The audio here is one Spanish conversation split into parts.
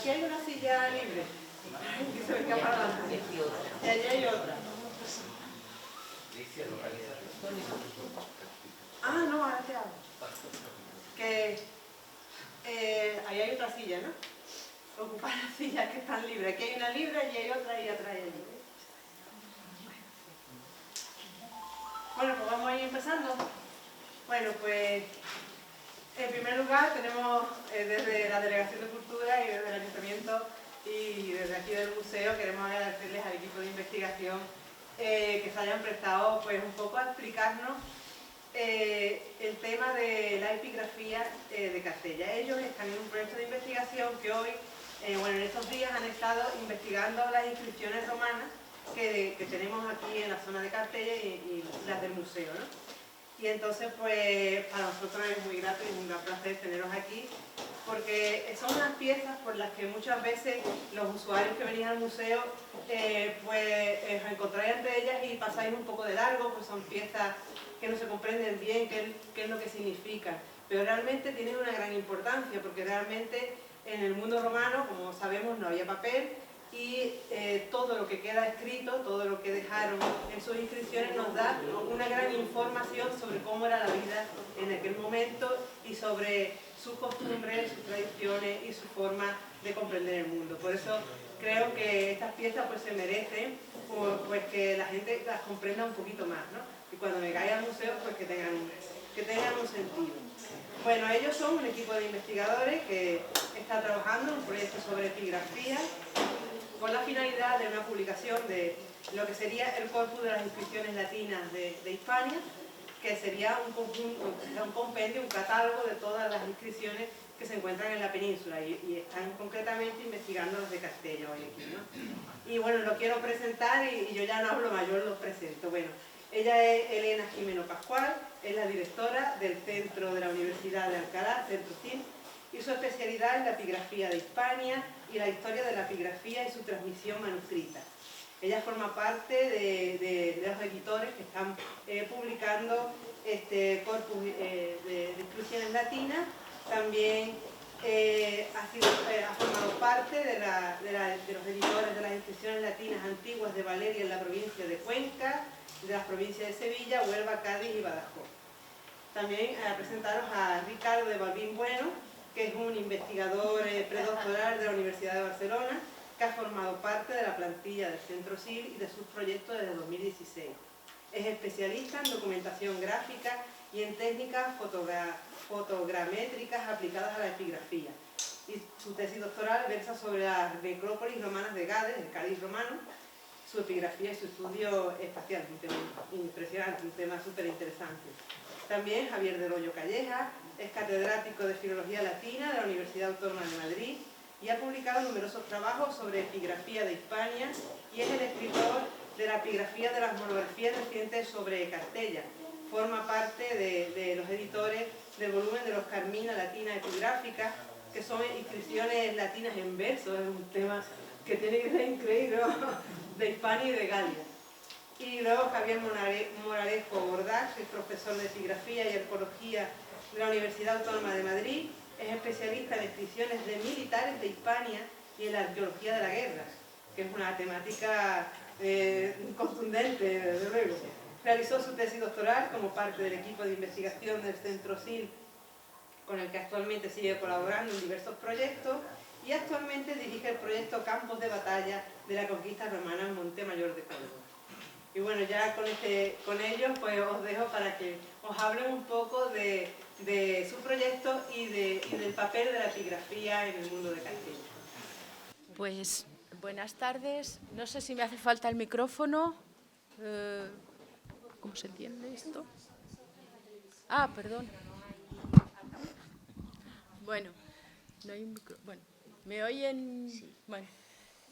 aquí hay una silla libre. Que se venga para adelante. Y allí hay otra. Ah, no, ahora te hago. Que ahí hay otra silla, ¿no? Ocupar las sillas que están libres. Aquí hay una libre, allí hay otra y atrás hay allí. Bueno, pues vamos a ir empezando. Bueno, pues en primer lugar tenemos desde la Delegación de Cultura y desde el Ayuntamiento y desde aquí del museo queremos agradecerles al equipo de investigación que se hayan prestado pues un poco a explicarnos el tema de la epigrafía de Castella. Ellos están en un proyecto de investigación que hoy, bueno, en estos días han estado investigando las inscripciones romanas que tenemos aquí en la zona de Castella y las del museo, ¿no? Y entonces, pues, para nosotros es muy grato y un gran placer teneros aquí, porque son unas piezas por las que muchas veces los usuarios que venís al museo, pues, os encontráis entre ellas y pasáis un poco de largo, pues son piezas que no se comprenden bien qué es lo que significan, pero realmente tienen una gran importancia, porque realmente en el mundo romano, como sabemos, no había papel, y todo lo que queda escrito, todo lo que dejaron en sus inscripciones nos da una gran información sobre cómo era la vida en aquel momento y sobre sus costumbres, sus tradiciones y su forma de comprender el mundo. Por eso creo que estas piezas pues se merecen pues que la gente las comprenda un poquito más, ¿no? Y cuando vengáis al museo pues que tengan un sentido. Bueno, ellos son un equipo de investigadores que está trabajando en un proyecto sobre epigrafía con la finalidad de una publicación de lo que sería el corpus de las inscripciones latinas de Hispania, que sería un conjunto, un compendio, un catálogo de todas las inscripciones que se encuentran en la península y están concretamente investigando las de Castella hoy aquí, ¿no? Y bueno, lo quiero presentar y yo ya no hablo más, yo los presento. Bueno, ella es Elena Jimeno Pascual, es la directora del Centro de la Universidad de Alcalá, Centro CIL, y su especialidad es la epigrafía de Hispania y la historia de la epigrafía y su transmisión manuscrita. Ella forma parte de los editores que están publicando este corpus de inscripciones latinas. También ha formado parte de los editores de las inscripciones latinas antiguas de Valeria en la provincia de Cuenca, de las provincias de Sevilla, Huelva, Cádiz y Badajoz. También a presentaros a Ricardo de Balbín Bueno, que es un investigador predoctoral de la Universidad de Barcelona, que ha formado parte de la plantilla del Centro CIL y de sus proyectos desde 2016. Es especialista en documentación gráfica y en técnicas fotogramétricas aplicadas a la epigrafía. Y su tesis doctoral versa sobre las necrópolis romanas de Gades, el Cádiz romano, su epigrafía y su estudio espacial, un tema impresionante, un tema súper interesante. También Javier del Hoyo Calleja es catedrático de Filología Latina de la Universidad Autónoma de Madrid y ha publicado numerosos trabajos sobre epigrafía de Hispania y es el escritor de la epigrafía de las monografías recientes sobre Castella. Forma parte de los editores del volumen de los Carmina Latina Epigráfica, que son inscripciones latinas en verso, es un tema que tiene que ser increíble, ¿no? De Hispania y de Galia. Y luego Javier Moralejo Bordax, que es profesor de epigrafía y arqueología de la Universidad Autónoma de Madrid, es especialista en inscripciones de militares de Hispania y en la arqueología de la guerra, que es una temática contundente, desde luego. Realizó su tesis doctoral como parte del equipo de investigación del Centro CIL, con el que actualmente sigue colaborando en diversos proyectos, y actualmente dirige el proyecto Campos de Batalla de la Conquista Romana en Montemayor de Córdoba. Y bueno, ya con ellos pues os dejo para que os hablen un poco de su proyecto y del papel de la epigrafía en el mundo de Castilla. Pues buenas tardes. No sé si me hace falta el micrófono. ¿Cómo se entiende esto? Ah, perdón. Bueno, no hay un micrófono. Bueno, ¿me oyen? Sí. Bueno,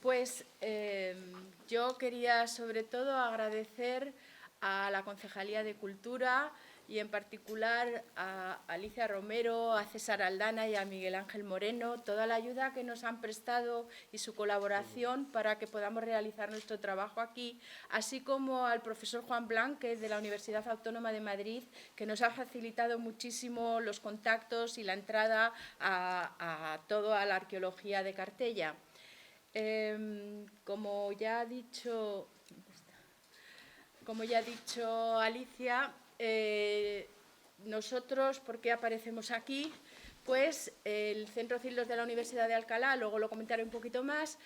pues yo quería sobre todo agradecer a la Concejalía de Cultura y en particular a Alicia Romero, a César Aldana y a Miguel Ángel Moreno, toda la ayuda que nos han prestado y su colaboración para que podamos realizar nuestro trabajo aquí, así como al profesor Juan Blanque de la Universidad Autónoma de Madrid, que nos ha facilitado muchísimo los contactos y la entrada a toda la arqueología de Cartella. Como ya ha dicho Alicia, nosotros, ¿por qué aparecemos aquí? Pues el Centro Cildos de la Universidad de Alcalá, luego lo comentaré un poquito más,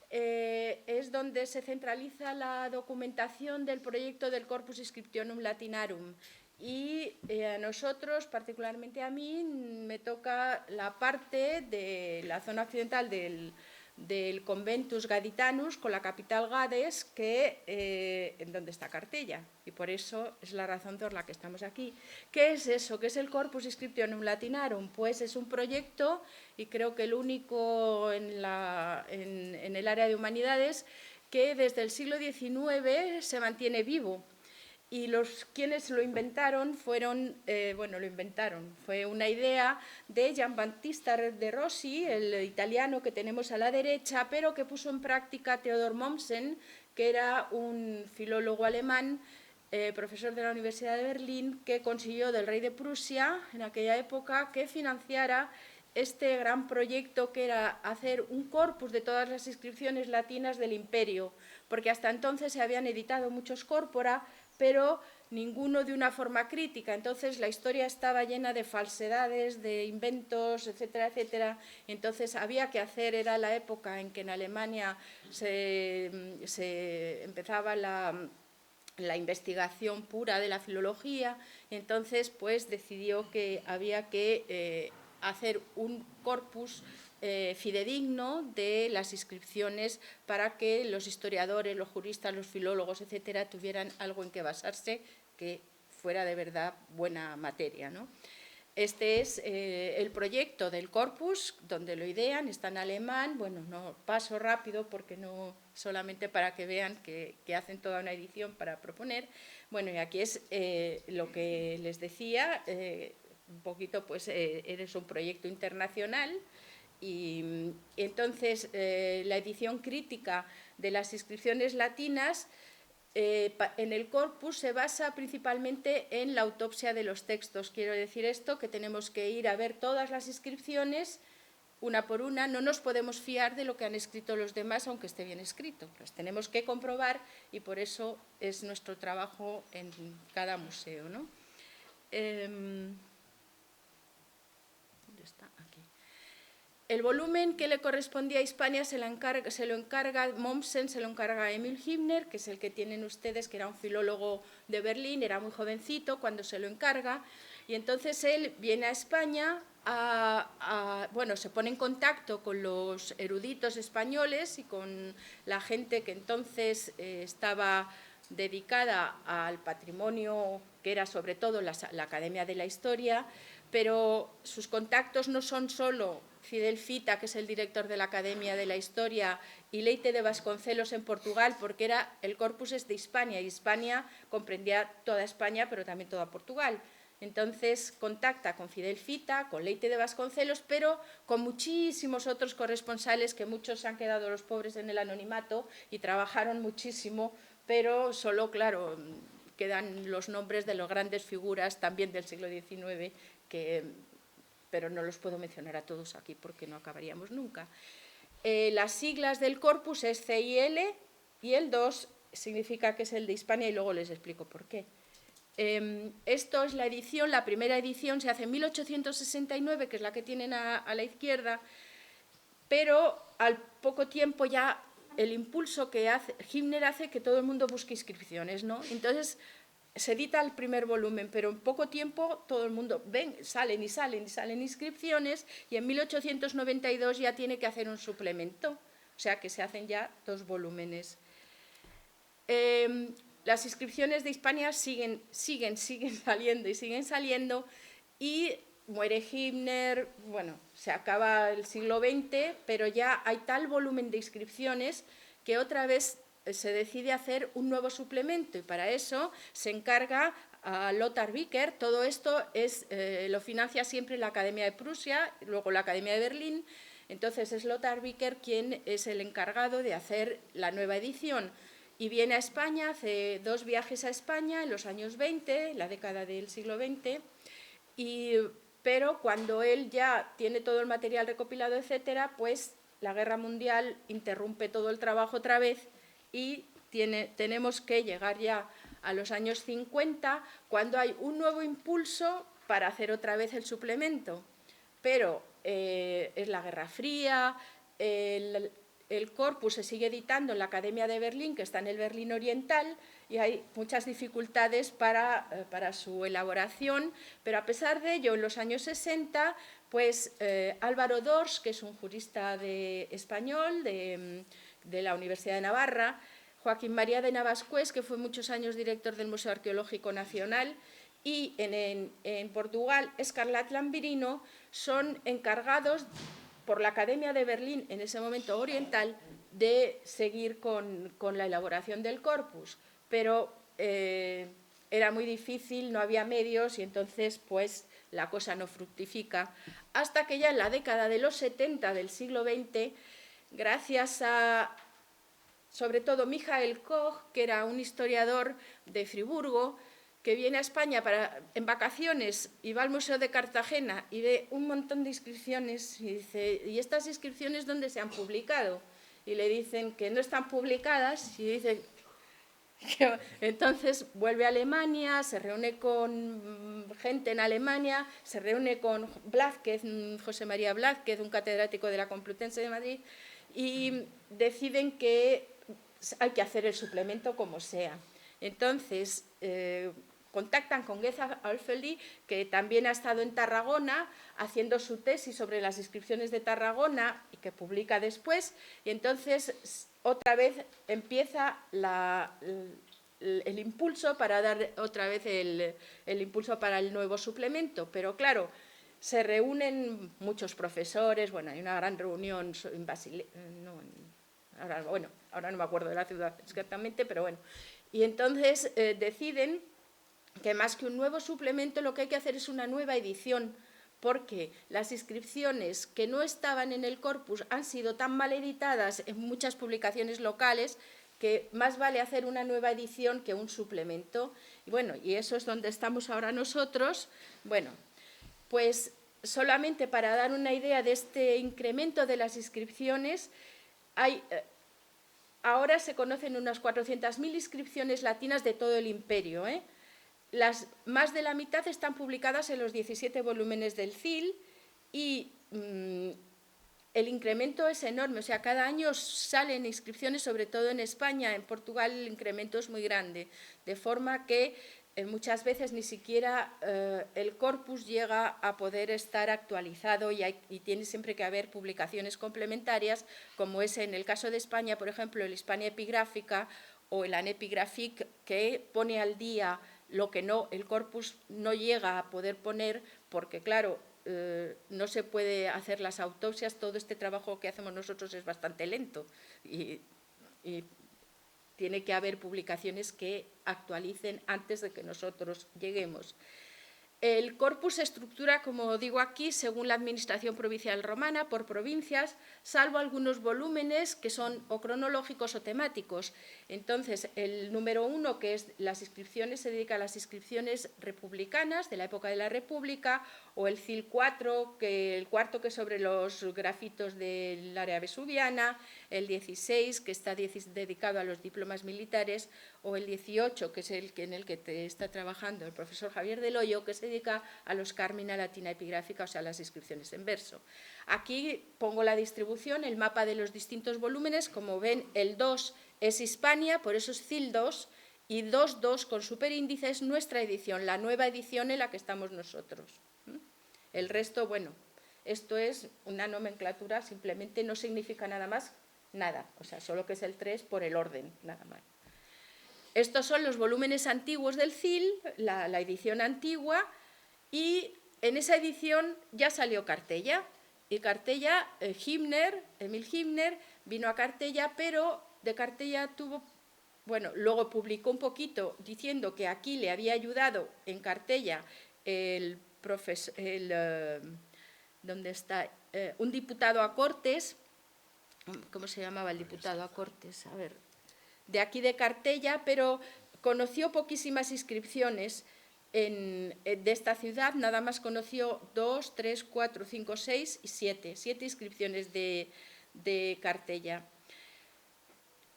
es donde se centraliza la documentación del proyecto del Corpus Inscriptionum Latinarum. Y a nosotros, particularmente a mí, me toca la parte de la zona occidental del Conventus Gaditanus, con la capital Gades, en donde está Cartella, y por eso es la razón por la que estamos aquí. ¿Qué es eso? ¿Qué es el Corpus Inscriptionum Latinarum? Pues es un proyecto, y creo que el único en el área de humanidades, que desde el siglo XIX se mantiene vivo. Y quienes lo inventaron fue una idea de Giambattista de Rossi, el italiano que tenemos a la derecha, pero que puso en práctica Theodor Mommsen, que era un filólogo alemán, profesor de la Universidad de Berlín, que consiguió del rey de Prusia, en aquella época, que financiara este gran proyecto, que era hacer un corpus de todas las inscripciones latinas del imperio, porque hasta entonces se habían editado muchos corpora, pero ninguno de una forma crítica. Entonces la historia estaba llena de falsedades, de inventos, etcétera, etcétera. Entonces había que hacer, era la época en que en Alemania se empezaba la investigación pura de la filología, y entonces pues decidió que había que hacer un corpus fidedigno de las inscripciones para que los historiadores, los juristas, los filólogos, etcétera, tuvieran algo en que basarse que fuera de verdad buena materia, ¿no? Este es el proyecto del corpus, donde lo idean, está en alemán. Bueno, no paso rápido porque no solamente para que vean que hacen toda una edición para proponer. Bueno, y aquí es lo que les decía, un poquito, pues eres un proyecto internacional. Y entonces la edición crítica de las inscripciones latinas en el corpus se basa principalmente en la autopsia de los textos. Quiero decir esto, que tenemos que ir a ver todas las inscripciones una por una. No nos podemos fiar de lo que han escrito los demás, aunque esté bien escrito. Los tenemos que comprobar, y por eso es nuestro trabajo en cada museo, ¿no? ¿Dónde está? Aquí. El volumen que le correspondía a Hispania se lo encarga Mommsen, se lo encarga a Emil Hübner, que es el que tienen ustedes, que era un filólogo de Berlín, era muy jovencito cuando se lo encarga, y entonces él viene a España, se pone en contacto con los eruditos españoles y con la gente que entonces estaba dedicada al patrimonio, que era sobre todo la Academia de la Historia, pero sus contactos no son solo Fidel Fita, que es el director de la Academia de la Historia, y Leite de Vasconcelos en Portugal, porque el corpus es de Hispania, y Hispania comprendía toda España, pero también toda Portugal. Entonces contacta con Fidel Fita, con Leite de Vasconcelos, pero con muchísimos otros corresponsales, que muchos han quedado los pobres en el anonimato y trabajaron muchísimo, pero solo, claro, quedan los nombres de las grandes figuras también del siglo XIX, pero no los puedo mencionar a todos aquí porque no acabaríamos nunca. Las siglas del corpus es CIL, y el 2 significa que es el de Hispania, y luego les explico por qué. Esto es la edición, la primera edición se hace en 1869, que es la que tienen a la izquierda, pero al poco tiempo ya el impulso que Hübner hace que todo el mundo busque inscripciones, ¿no? Entonces se edita el primer volumen, pero en poco tiempo todo el mundo salen inscripciones, y en 1892 ya tiene que hacer un suplemento, o sea que se hacen ya 2 volúmenes. Las inscripciones de Hispania siguen saliendo, y muere Hübner, bueno, se acaba el siglo XX, pero ya hay tal volumen de inscripciones que otra vez se decide hacer un nuevo suplemento, y para eso se encarga a Lothar Wicker. Todo esto lo financia siempre la Academia de Prusia, luego la Academia de Berlín. Entonces es Lothar Wicker quien es el encargado de hacer la nueva edición. Y viene a España, hace 2 viajes a España en los años 20, la década del siglo XX, pero cuando él ya tiene todo el material recopilado, etcétera, pues la Guerra Mundial interrumpe todo el trabajo otra vez y tenemos que llegar ya a los años 50, cuando hay un nuevo impulso para hacer otra vez el suplemento. Pero es la Guerra Fría, el corpus se sigue editando en la Academia de Berlín, que está en el Berlín Oriental, y hay muchas dificultades para su elaboración, pero a pesar de ello, en los años 60, pues Álvaro Dors, que es un jurista español de la Universidad de Navarra, Joaquín María de Navascués, que fue muchos años director del Museo Arqueológico Nacional, y en Portugal, Escarlat Lambirino, son encargados por la Academia de Berlín, en ese momento oriental, de seguir con la elaboración del corpus. Pero era muy difícil, no había medios y entonces pues la cosa no fructifica. Hasta que ya en la década de los 70 del siglo XX, gracias a, sobre todo, Michael Koch, que era un historiador de Friburgo, que viene a España en vacaciones y va al Museo de Cartagena y ve un montón de inscripciones y dice, ¿y estas inscripciones dónde se han publicado? Y le dicen que no están publicadas y dice que entonces vuelve a Alemania, se reúne con gente en Alemania, se reúne con Blázquez, José María Blázquez, un catedrático de la Complutense de Madrid, y deciden que hay que hacer el suplemento como sea. Entonces, contactan con Geza Alfeldi, que también ha estado en Tarragona haciendo su tesis sobre las inscripciones de Tarragona y que publica después, y entonces otra vez empieza el impulso para dar otra vez el impulso para el nuevo suplemento. Pero claro, se reúnen muchos profesores, bueno, hay una gran reunión en Basilea, ahora no me acuerdo de la ciudad exactamente, pero bueno, y entonces deciden que más que un nuevo suplemento lo que hay que hacer es una nueva edición, porque las inscripciones que no estaban en el corpus han sido tan mal editadas en muchas publicaciones locales que más vale hacer una nueva edición que un suplemento. Y bueno, y eso es donde estamos ahora nosotros. Bueno, pues solamente para dar una idea de este incremento de las inscripciones, ahora se conocen unas 400.000 inscripciones latinas de todo el imperio, más de la mitad están publicadas en los 17 volúmenes del CIL y el incremento es enorme. O sea, cada año salen inscripciones, sobre todo en España. En Portugal el incremento es muy grande, de forma que muchas veces ni siquiera el corpus llega a poder estar actualizado y tiene siempre que haber publicaciones complementarias, como es en el caso de España, por ejemplo, el Hispania Epigráfica o el Anepigraphic, que pone al día lo que el corpus no llega a poder poner, porque claro, no se puede hacer las autopsias, todo este trabajo que hacemos nosotros es bastante lento y tiene que haber publicaciones que actualicen antes de que nosotros lleguemos. El corpus se estructura, como digo aquí, según la administración provincial romana, por provincias, salvo algunos volúmenes que son o cronológicos o temáticos. Entonces, el número 1, que es las inscripciones, se dedica a las inscripciones republicanas de la época de la República, o el CIL 4, el cuarto, que es sobre los grafitos del área vesuviana, el 16, que está dedicado a los diplomas militares, o el 18, que es en el que está trabajando el profesor Javier del Hoyo, que se dedica a los Carmina Latina Epigráfica, o sea, las inscripciones en verso. Aquí pongo la distribución, el mapa de los distintos volúmenes. Como ven, el 2 es Hispania, por eso es CIL 2, y 2.2 con superíndice es nuestra edición, la nueva edición en la que estamos nosotros. El resto, bueno, esto es una nomenclatura, simplemente no significa nada más, nada, o sea, solo que es el 3 por el orden, nada más. Estos son los volúmenes antiguos del CIL, la edición antigua, y en esa edición ya salió Cartella. Y Cartella, Emil Himner, vino a Cartella, pero de Cartella tuvo bueno, luego publicó un poquito diciendo que aquí le había ayudado en Cartella ¿dónde está? Un diputado a Cortes, ¿cómo se llamaba el diputado a Cortes? A ver, de aquí de Cartella, pero conoció poquísimas inscripciones de esta ciudad, nada más conoció 2, 3, 4, 5, 6 y 7 inscripciones de Cartella.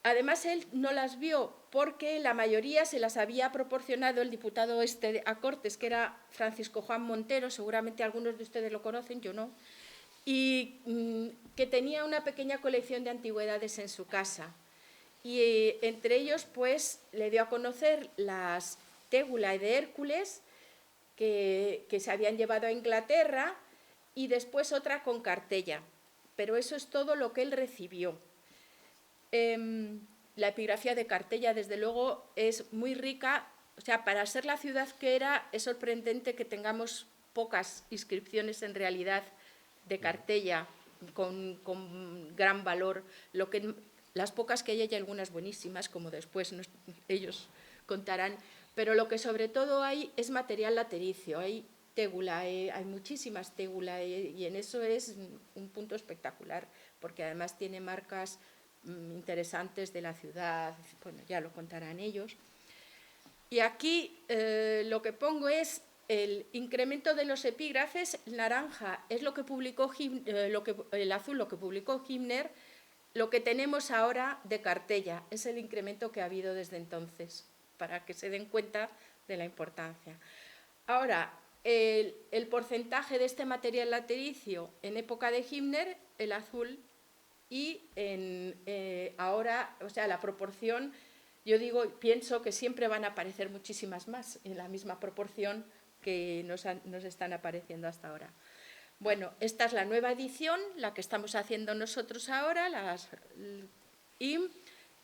Además, él no las vio porque la mayoría se las había proporcionado el diputado a Cortes, que era Francisco Juan Montero, seguramente algunos de ustedes lo conocen, yo no, y que tenía una pequeña colección de antigüedades en su casa. Y entre ellos, pues, le dio a conocer las Tégula de Hércules, que se habían llevado a Inglaterra, y después otra con Cartella. Pero eso es todo lo que él recibió. La epigrafía de Cartella, desde luego, es muy rica. O sea, para ser la ciudad que era, es sorprendente que tengamos pocas inscripciones en realidad de Cartella con gran valor. Las pocas que hay algunas buenísimas, como después ellos contarán, pero lo que sobre todo hay es material latericio, hay tégula, hay muchísimas tégula y en eso es un punto espectacular, porque además tiene marcas interesantes de la ciudad, bueno, ya lo contarán ellos. Y aquí lo que pongo es el incremento de los epígrafes. Naranja es lo que publicó el azul lo que publicó Gimner. Lo que tenemos ahora de Cartella es el incremento que ha habido desde entonces, para que se den cuenta de la importancia. Ahora, el porcentaje de este material latericio en época de Gimner, el azul, y ahora, o sea, la proporción, yo pienso que siempre van a aparecer muchísimas más en la misma proporción que nos están apareciendo hasta ahora. Bueno, esta es la nueva edición, la que estamos haciendo nosotros ahora, y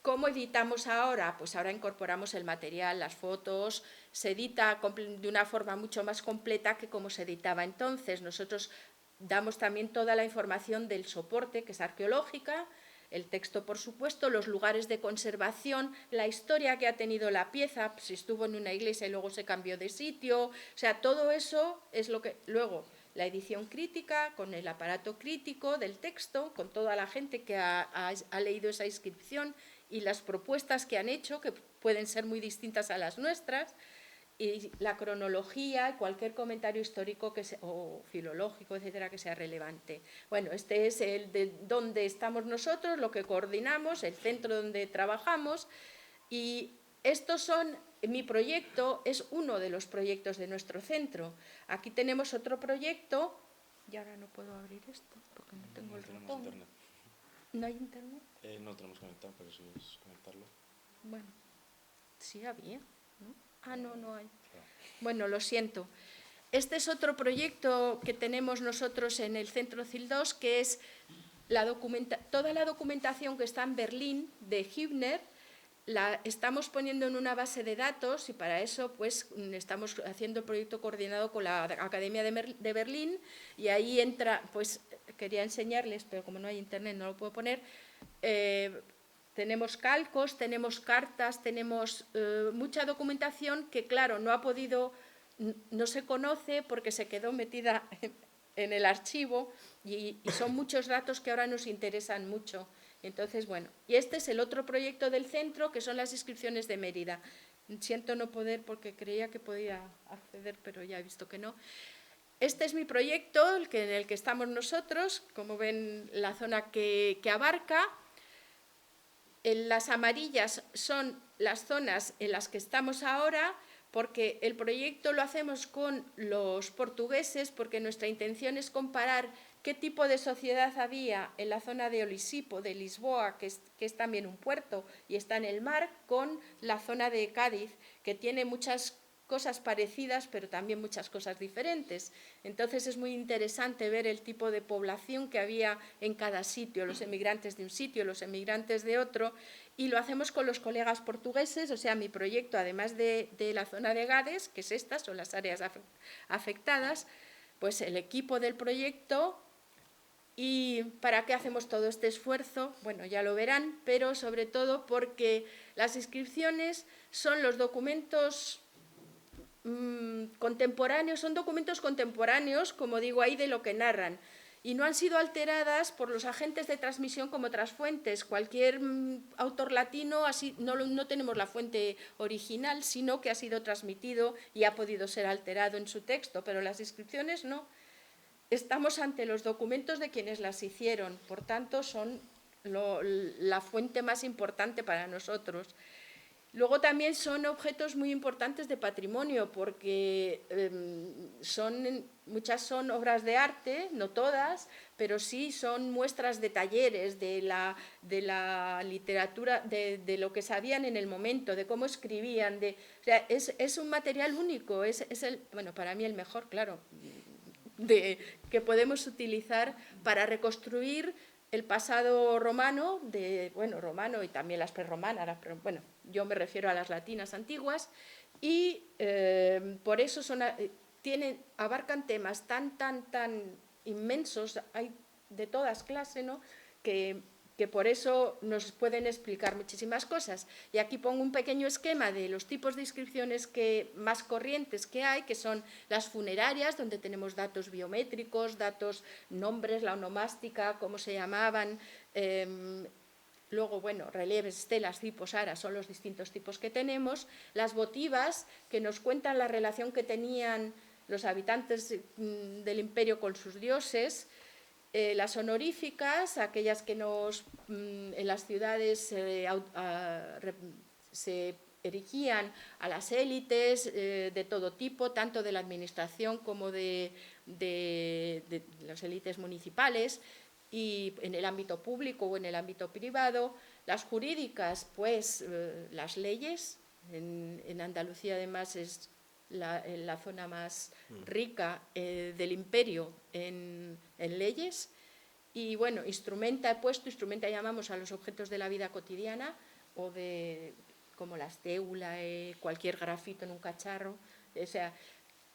¿cómo editamos ahora? Pues ahora incorporamos el material, las fotos, se edita de una forma mucho más completa que como se editaba entonces. Nosotros damos también toda la información del soporte, que es arqueológica, el texto, por supuesto, los lugares de conservación, la historia que ha tenido la pieza, si estuvo en una iglesia y luego se cambió de sitio, o sea, todo eso es lo que luego la edición crítica, con el aparato crítico del texto, con toda la gente que ha leído esa inscripción y las propuestas que han hecho, que pueden ser muy distintas a las nuestras, y la cronología, cualquier comentario histórico o filológico, etcétera, que sea relevante. Bueno, este es el de donde estamos nosotros, lo que coordinamos, el centro donde trabajamos, y mi proyecto es uno de los proyectos de nuestro centro. Aquí tenemos otro proyecto, y ahora no puedo abrir esto porque no tengo el ratón. Internet. ¿No hay internet? No tenemos conectado, pero si es conectarlo. Bueno, sí había, ¿no? Ah, no hay. Bueno, lo siento. Este es otro proyecto que tenemos nosotros en el Centro CIL2, que es toda la documentación que está en Berlín de Hübner, la estamos poniendo en una base de datos y para eso pues estamos haciendo el proyecto coordinado con la Academia de Berlín y ahí entra, pues quería enseñarles, pero como no hay internet no lo puedo poner, tenemos calcos, tenemos cartas, tenemos mucha documentación que claro no se conoce porque se quedó metida en el archivo y son muchos datos que ahora nos interesan mucho. Entonces, bueno, y este es el otro proyecto del centro, que son las inscripciones de Mérida. Siento no poder porque creía que podía acceder, pero ya he visto que no. Este es mi proyecto, en el que estamos nosotros, como ven la zona que abarca. Las amarillas son las zonas en las que estamos ahora, porque el proyecto lo hacemos con los portugueses, porque nuestra intención es comparar qué tipo de sociedad había en la zona de Olisipo, de Lisboa, que es también un puerto y está en el mar, con la zona de Cádiz, que tiene muchas cosas parecidas, pero también muchas cosas diferentes. Entonces es muy interesante ver el tipo de población que había en cada sitio, los emigrantes de un sitio, los emigrantes de otro, y lo hacemos con los colegas portugueses, o sea, mi proyecto, además de la zona de Gades, que es esta, son las áreas afectadas, pues el equipo del proyecto ¿Y para qué hacemos todo este esfuerzo? Bueno, ya lo verán, pero sobre todo porque las inscripciones son los documentos contemporáneos, son documentos contemporáneos, como digo ahí, de lo que narran, y no han sido alteradas por los agentes de transmisión como otras fuentes. Cualquier autor latino, así, no tenemos la fuente original, sino que ha sido transmitido y ha podido ser alterado en su texto, pero las inscripciones no. Estamos ante los documentos de quienes las hicieron, por tanto son la fuente más importante para nosotros. Luego también son objetos muy importantes de patrimonio, porque muchas son obras de arte, no todas, pero sí son muestras de talleres, de la literatura, de lo que sabían en el momento, de cómo escribían. O sea, es un material único, bueno, para mí el mejor, claro, que podemos utilizar para reconstruir el pasado romano, romano y también las prerromanas, pero bueno, yo me refiero a las latinas antiguas, y por eso abarcan temas tan inmensos, hay de todas clases, ¿no?, que por eso nos pueden explicar muchísimas cosas. Y aquí pongo un pequeño esquema de los tipos de inscripciones más corrientes que hay, que son las funerarias, donde tenemos datos biométricos, nombres, la onomástica, cómo se llamaban. Luego, bueno, relieves, estelas, cipos, aras, son los distintos tipos que tenemos. Las votivas, que nos cuentan la relación que tenían los habitantes del imperio con sus dioses. Las honoríficas, aquellas que en las ciudades se erigían a las élites de todo tipo, tanto de la administración como de las élites municipales, y en el ámbito público o en el ámbito privado. Las jurídicas, pues las leyes. En Andalucía, además, es la zona más rica del imperio en leyes. Y bueno, instrumenta llamamos a los objetos de la vida cotidiana, como la estéula, cualquier grafito en un cacharro. O sea,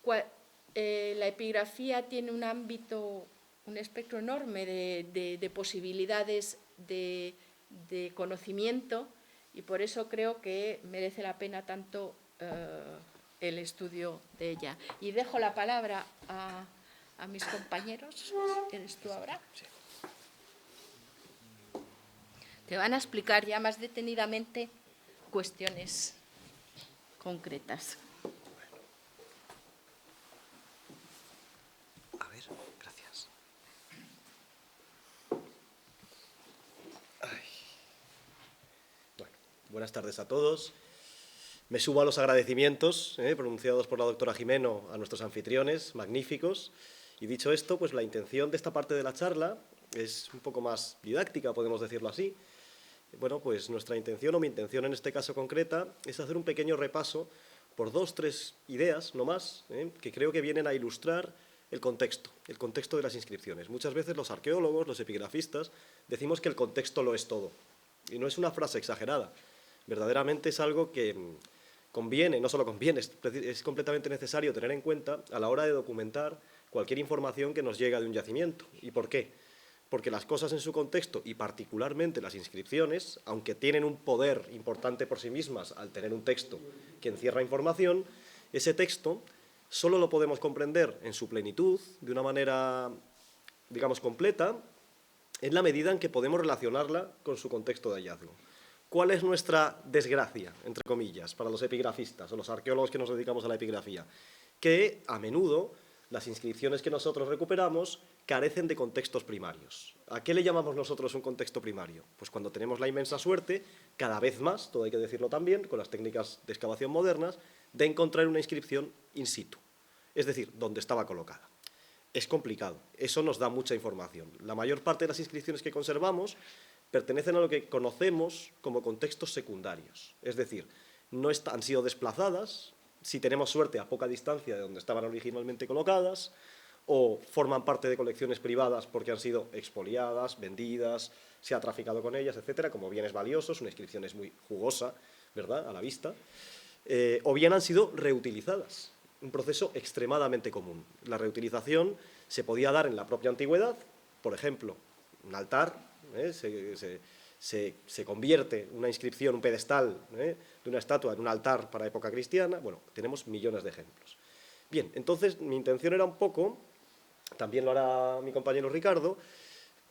la epigrafía tiene un ámbito, un espectro enorme de posibilidades de conocimiento, y por eso creo que merece la pena tanto el estudio de ella. Y dejo la palabra a mis compañeros. ¿Eres tú ahora? Sí. Te van a explicar ya más detenidamente cuestiones concretas. A ver, gracias. Bueno, buenas tardes a todos. Me subo a los agradecimientos pronunciados por la doctora Jimeno a nuestros anfitriones, magníficos. Y dicho esto, pues la intención de esta parte de la charla es un poco más didáctica, podemos decirlo así. Bueno, pues nuestra intención, o mi intención en este caso concreta, es hacer un pequeño repaso por 2 o 3 ideas, no más, que creo que vienen a ilustrar el contexto de las inscripciones. Muchas veces los arqueólogos, los epigrafistas, decimos que el contexto lo es todo. Y no es una frase exagerada. Verdaderamente es algo que conviene, no solo conviene, es completamente necesario tener en cuenta a la hora de documentar cualquier información que nos llega de un yacimiento. ¿Y por qué? Porque las cosas en su contexto, y particularmente las inscripciones, aunque tienen un poder importante por sí mismas al tener un texto que encierra información, ese texto solo lo podemos comprender en su plenitud, de una manera, digamos, completa, en la medida en que podemos relacionarla con su contexto de hallazgo. ¿Cuál es nuestra desgracia, entre comillas, para los epigrafistas o los arqueólogos que nos dedicamos a la epigrafía? Que a menudo las inscripciones que nosotros recuperamos carecen de contextos primarios. ¿A qué le llamamos nosotros un contexto primario? Pues cuando tenemos la inmensa suerte, cada vez más, todo hay que decirlo también, con las técnicas de excavación modernas, de encontrar una inscripción in situ, es decir, donde estaba colocada. Es complicado, eso nos da mucha información. La mayor parte de las inscripciones que conservamos pertenecen a lo que conocemos como contextos secundarios, es decir, no han sido desplazadas, si tenemos suerte, a poca distancia de donde estaban originalmente colocadas, o forman parte de colecciones privadas porque han sido expoliadas, vendidas, se ha traficado con ellas, etcétera, como bienes valiosos, una inscripción es muy jugosa, ¿verdad?, a la vista, o bien han sido reutilizadas, un proceso extremadamente común. La reutilización se podía dar en la propia antigüedad, por ejemplo, un altar, se convierte una inscripción, un pedestal de una estatua en un altar para época cristiana. Bueno, tenemos millones de ejemplos. Bien, entonces mi intención era un poco, también lo hará mi compañero Ricardo,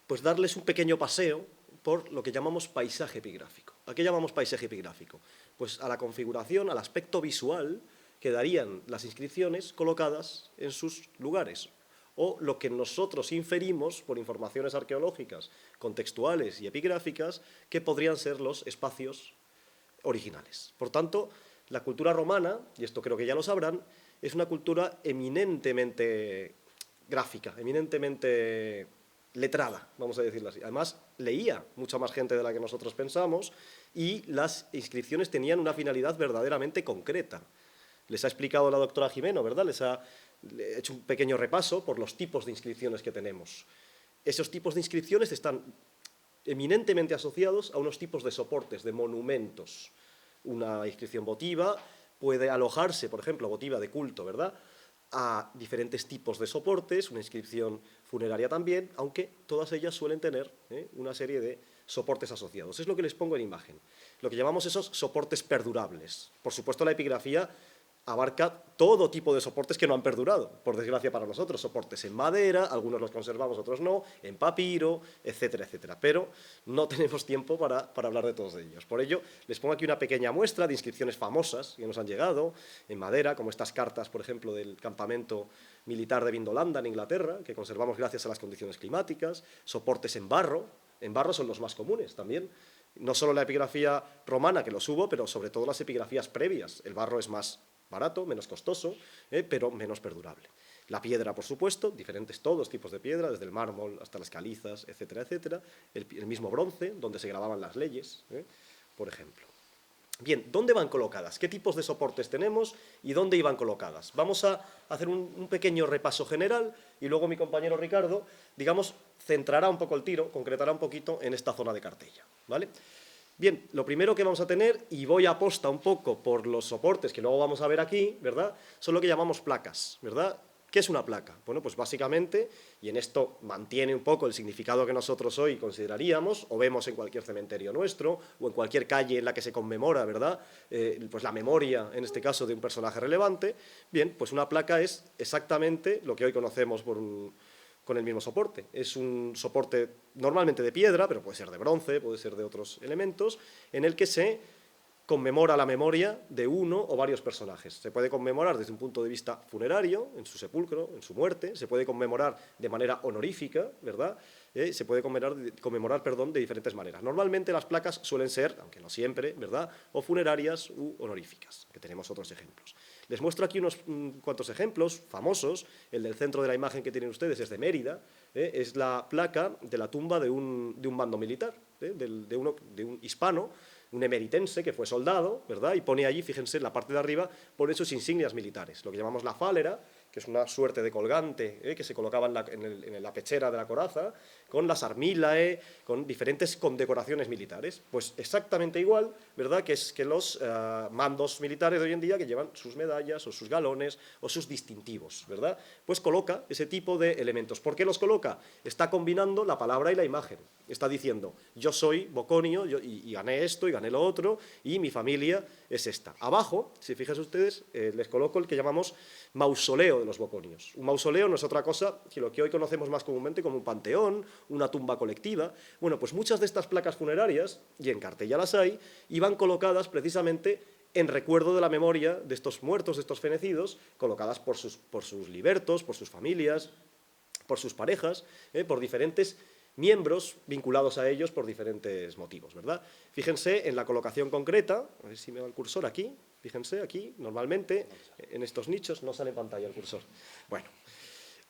pues darles un pequeño paseo por lo que llamamos paisaje epigráfico. ¿A qué llamamos paisaje epigráfico? Pues a la configuración, al aspecto visual que darían las inscripciones colocadas en sus lugares, o lo que nosotros inferimos por informaciones arqueológicas, contextuales y epigráficas, que podrían ser los espacios originales. Por tanto, la cultura romana, y esto creo que ya lo sabrán, es una cultura eminentemente gráfica, eminentemente letrada, vamos a decirlo así. Además, leía mucha más gente de la que nosotros pensamos y las inscripciones tenían una finalidad verdaderamente concreta. Les ha explicado la doctora Gimeno, ¿verdad? Les ha hecho un pequeño repaso por los tipos de inscripciones que tenemos. Esos tipos de inscripciones están eminentemente asociados a unos tipos de soportes, de monumentos. Una inscripción votiva puede alojarse, por ejemplo, votiva de culto, ¿verdad?, a diferentes tipos de soportes, una inscripción funeraria también, aunque todas ellas suelen tener una serie de soportes asociados. Es lo que les pongo en imagen, lo que llamamos esos soportes perdurables. Por supuesto, la epigrafía abarca todo tipo de soportes que no han perdurado, por desgracia para nosotros, soportes en madera, algunos los conservamos, otros no, en papiro, etcétera, etcétera. Pero no tenemos tiempo para hablar de todos ellos. Por ello, les pongo aquí una pequeña muestra de inscripciones famosas que nos han llegado en madera, como estas cartas, por ejemplo, del campamento militar de Vindolanda, en Inglaterra, que conservamos gracias a las condiciones climáticas, soportes en barro son los más comunes también. No solo la epigrafía romana, que los hubo, pero sobre todo las epigrafías previas. El barro es más barato, menos costoso, pero menos perdurable. La piedra, por supuesto, diferentes todos tipos de piedra, desde el mármol hasta las calizas, etcétera, etcétera. El mismo bronce, donde se grababan las leyes, por ejemplo. Bien, ¿dónde van colocadas? ¿Qué tipos de soportes tenemos y dónde iban colocadas? Vamos a hacer un pequeño repaso general y luego mi compañero Ricardo, digamos, centrará un poco el tiro, concretará un poquito en esta zona de Cartella, ¿vale? Bien, lo primero que vamos a tener, y voy a aposta un poco por los soportes que luego vamos a ver aquí, ¿verdad?, son lo que llamamos placas, ¿verdad? ¿Qué es una placa? Bueno, pues básicamente, y en esto mantiene un poco el significado que nosotros hoy consideraríamos, o vemos en cualquier cementerio nuestro, o en cualquier calle en la que se conmemora, ¿verdad?, pues la memoria, en este caso, de un personaje relevante. Bien, pues una placa es exactamente lo que hoy conocemos con el mismo soporte. Es un soporte normalmente de piedra, pero puede ser de bronce, puede ser de otros elementos, en el que se conmemora la memoria de uno o varios personajes. Se puede conmemorar desde un punto de vista funerario, en su sepulcro, en su muerte, se puede conmemorar de manera honorífica, ¿verdad? Se puede conmemorar, de diferentes maneras. Normalmente las placas suelen ser, aunque no siempre, ¿verdad?, o funerarias u honoríficas, que tenemos otros ejemplos. Les muestro aquí unos cuantos ejemplos famosos. El del centro de la imagen que tienen ustedes es de Mérida, es la placa de la tumba de un mando militar, de un hispano, un emeritense que fue soldado, ¿verdad?, y pone allí, fíjense, en la parte de arriba, pone sus insignias militares, lo que llamamos la fálera, que es una suerte de colgante que se colocaba en la pechera de la coraza, con las armilae, con diferentes condecoraciones militares. Pues exactamente igual, ¿verdad?, que los mandos militares de hoy en día, que llevan sus medallas o sus galones o sus distintivos, ¿verdad? Pues coloca ese tipo de elementos. ¿Por qué los coloca? Está combinando la palabra y la imagen. Está diciendo, yo soy boconio y gané esto y gané lo otro, y mi familia es esta. Abajo, si fijan ustedes, les coloco el que llamamos mausoleo de los boconios. Un mausoleo no es otra cosa que lo que hoy conocemos más comúnmente como un panteón, una tumba colectiva. Bueno, pues muchas de estas placas funerarias, y en Cartella las hay, iban colocadas precisamente en recuerdo de la memoria de estos muertos, de estos fenecidos, colocadas por sus libertos, por sus familias, por sus parejas, por diferentes miembros vinculados a ellos por diferentes motivos, ¿verdad? Fíjense en la colocación concreta, a ver si me va el cursor aquí, fíjense aquí, normalmente en estos nichos, no sale en pantalla el cursor, bueno.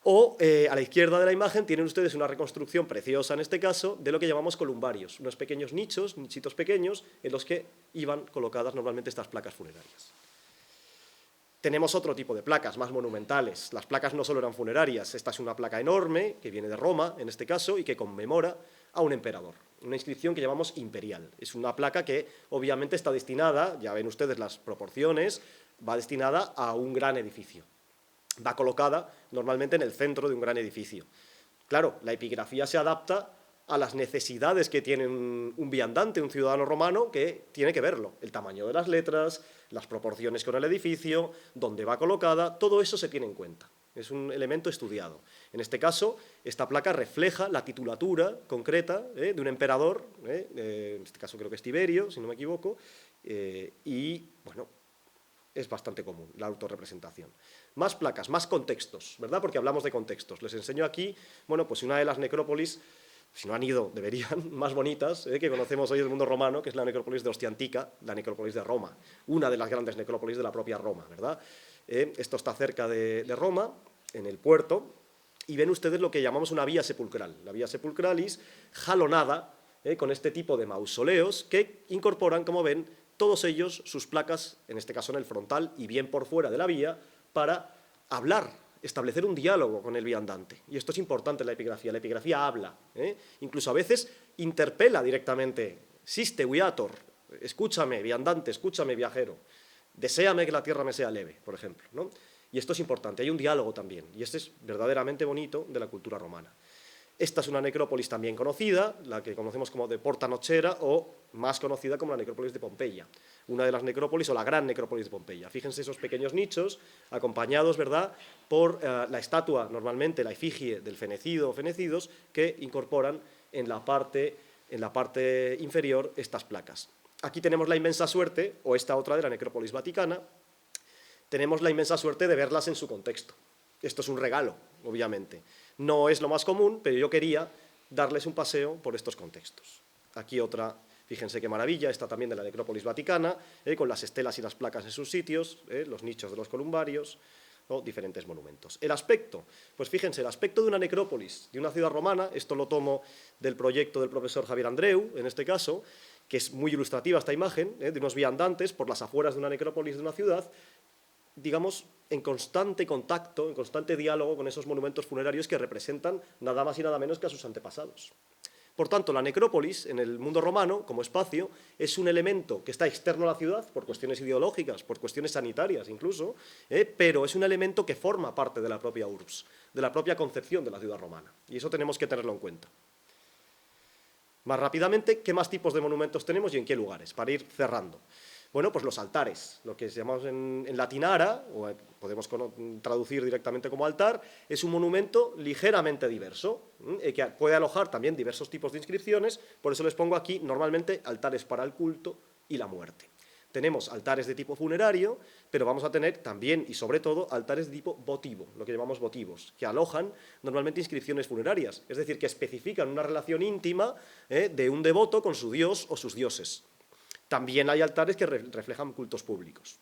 O a la izquierda de la imagen tienen ustedes una reconstrucción preciosa en este caso de lo que llamamos columbarios, unos pequeños nichitos pequeños en los que iban colocadas normalmente estas placas funerarias. Tenemos otro tipo de placas, más monumentales. Las placas no solo eran funerarias, esta es una placa enorme, que viene de Roma, en este caso, y que conmemora a un emperador. Una inscripción que llamamos imperial. Es una placa que obviamente está destinada, ya ven ustedes las proporciones, va destinada a un gran edificio. Va colocada normalmente en el centro de un gran edificio. Claro, la epigrafía se adapta a las necesidades que tiene un viandante, un ciudadano romano, que tiene que verlo. El tamaño de las letras, las proporciones con el edificio, dónde va colocada, todo eso se tiene en cuenta. Es un elemento estudiado. En este caso, esta placa refleja la titulatura concreta de un emperador, en este caso creo que es Tiberio, si no me equivoco, y, bueno, es bastante común la autorrepresentación. Más placas, más contextos, ¿verdad? Porque hablamos de contextos. Les enseño aquí, bueno, pues una de las necrópolis, si no han ido, deberían, más bonitas, que conocemos hoy del mundo romano, que es la necrópolis de Ostiantica, la necrópolis de Roma, una de las grandes necrópolis de la propia Roma, ¿verdad? Esto está cerca de Roma, en el puerto, y ven ustedes lo que llamamos una vía sepulcral. La vía sepulcralis, jalonada, con este tipo de mausoleos, que incorporan, como ven, todos ellos sus placas, en este caso en el frontal y bien por fuera de la vía, para hablar, establecer un diálogo con el viandante. Y esto es importante en la epigrafía habla, incluso a veces interpela directamente, siste viator, escúchame viandante, escúchame viajero, deséame que la tierra me sea leve, por ejemplo, ¿no? Y esto es importante, hay un diálogo también, y este es verdaderamente bonito de la cultura romana. Esta es una necrópolis también conocida, la que conocemos como de Porta Nochera, o más conocida como la necrópolis de Pompeya, una de las necrópolis, o la gran necrópolis de Pompeya. Fíjense esos pequeños nichos, acompañados, ¿verdad?, por la estatua, normalmente la efigie del fenecido o fenecidos, que incorporan en la parte inferior estas placas. Aquí tenemos la inmensa suerte, o esta otra de la necrópolis vaticana, tenemos la inmensa suerte de verlas en su contexto. Esto es un regalo, obviamente. No es lo más común, pero yo quería darles un paseo por estos contextos. Aquí otra, fíjense qué maravilla, esta también de la necrópolis vaticana, con las estelas y las placas en sus sitios, los nichos de los columbarios, o diferentes monumentos. El aspecto, pues fíjense, el aspecto de una necrópolis, de una ciudad romana, esto lo tomo del proyecto del profesor Javier Andreu, en este caso, que es muy ilustrativa esta imagen, de unos viandantes por las afueras de una necrópolis de una ciudad, digamos, en constante contacto, en constante diálogo con esos monumentos funerarios que representan nada más y nada menos que a sus antepasados. Por tanto, la necrópolis, en el mundo romano, como espacio, es un elemento que está externo a la ciudad, por cuestiones ideológicas, por cuestiones sanitarias incluso, pero es un elemento que forma parte de la propia urbs, de la propia concepción de la ciudad romana. Y eso tenemos que tenerlo en cuenta. Más rápidamente, ¿qué más tipos de monumentos tenemos y en qué lugares? Para ir cerrando. Bueno, pues los altares, lo que llamamos en latín ara, o podemos traducir directamente como altar, es un monumento ligeramente diverso, que puede alojar también diversos tipos de inscripciones, por eso les pongo aquí normalmente altares para el culto y la muerte. Tenemos altares de tipo funerario, pero vamos a tener también y sobre todo altares de tipo votivo, lo que llamamos votivos, que alojan normalmente inscripciones funerarias, es decir, que especifican una relación íntima de un devoto con su dios o sus dioses. También hay altares que reflejan cultos públicos.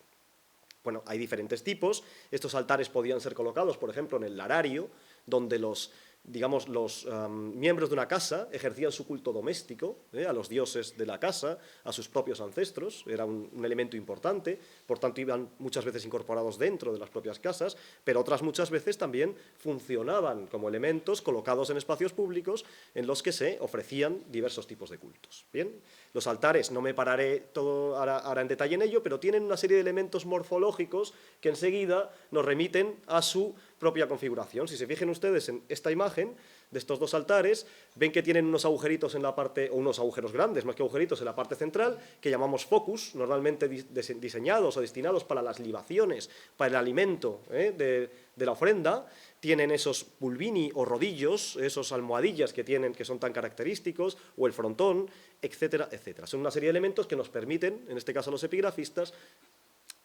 Bueno, hay diferentes tipos. Estos altares podían ser colocados, por ejemplo, en el larario, donde los miembros de una casa ejercían su culto doméstico a los dioses de la casa, a sus propios ancestros, era un elemento importante, por tanto iban muchas veces incorporados dentro de las propias casas, pero otras muchas veces también funcionaban como elementos colocados en espacios públicos en los que se ofrecían diversos tipos de cultos. Bien, los altares, no me pararé todo ahora en detalle en ello, pero tienen una serie de elementos morfológicos que enseguida nos remiten a su propia configuración. Si se fijan ustedes en esta imagen de estos dos altares, ven que tienen unos agujeritos en la parte, o unos agujeros grandes, más que agujeritos, en la parte central, que llamamos focus, normalmente diseñados o destinados para las libaciones, para el alimento de la ofrenda. Tienen esos pulvini o rodillos, esos almohadillas que son tan característicos, o el frontón, etcétera, etcétera. Son una serie de elementos que nos permiten, en este caso los epigrafistas,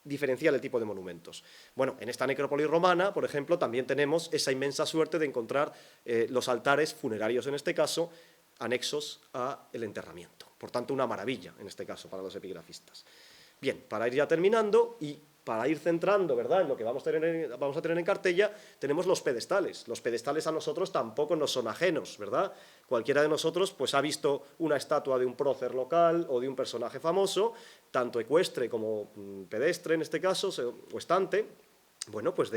diferenciar el tipo de monumentos. Bueno, en esta necrópolis romana, por ejemplo, también tenemos esa inmensa suerte de encontrar los altares funerarios, en este caso, anexos al enterramiento. Por tanto, una maravilla, en este caso, para los epigrafistas. Bien, para ir ya terminando y para ir centrando, ¿verdad?, en lo que vamos a tener en cartella, tenemos los pedestales. Los pedestales a nosotros tampoco nos son ajenos, ¿verdad? Cualquiera de nosotros pues, ha visto una estatua de un prócer local o de un personaje famoso, tanto ecuestre como pedestre en este caso, o estante, bueno, pues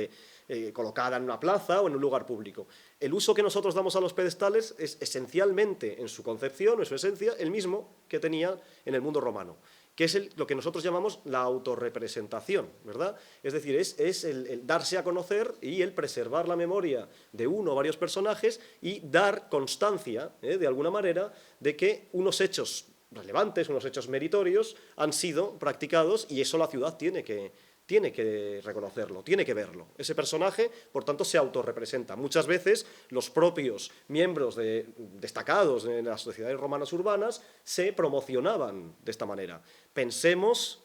colocada en una plaza o en un lugar público. El uso que nosotros damos a los pedestales es esencialmente, en su concepción, en su esencia, el mismo que tenía en el mundo romano. que es lo que nosotros llamamos la autorrepresentación, ¿verdad? Es decir, es el darse a conocer y el preservar la memoria de uno o varios personajes y dar constancia, de alguna manera, de que unos hechos relevantes, unos hechos meritorios han sido practicados y eso la ciudad tiene que reconocerlo, tiene que verlo. Ese personaje, por tanto, se autorrepresenta. Muchas veces los propios miembros destacados de las sociedades romanas urbanas se promocionaban de esta manera. Pensemos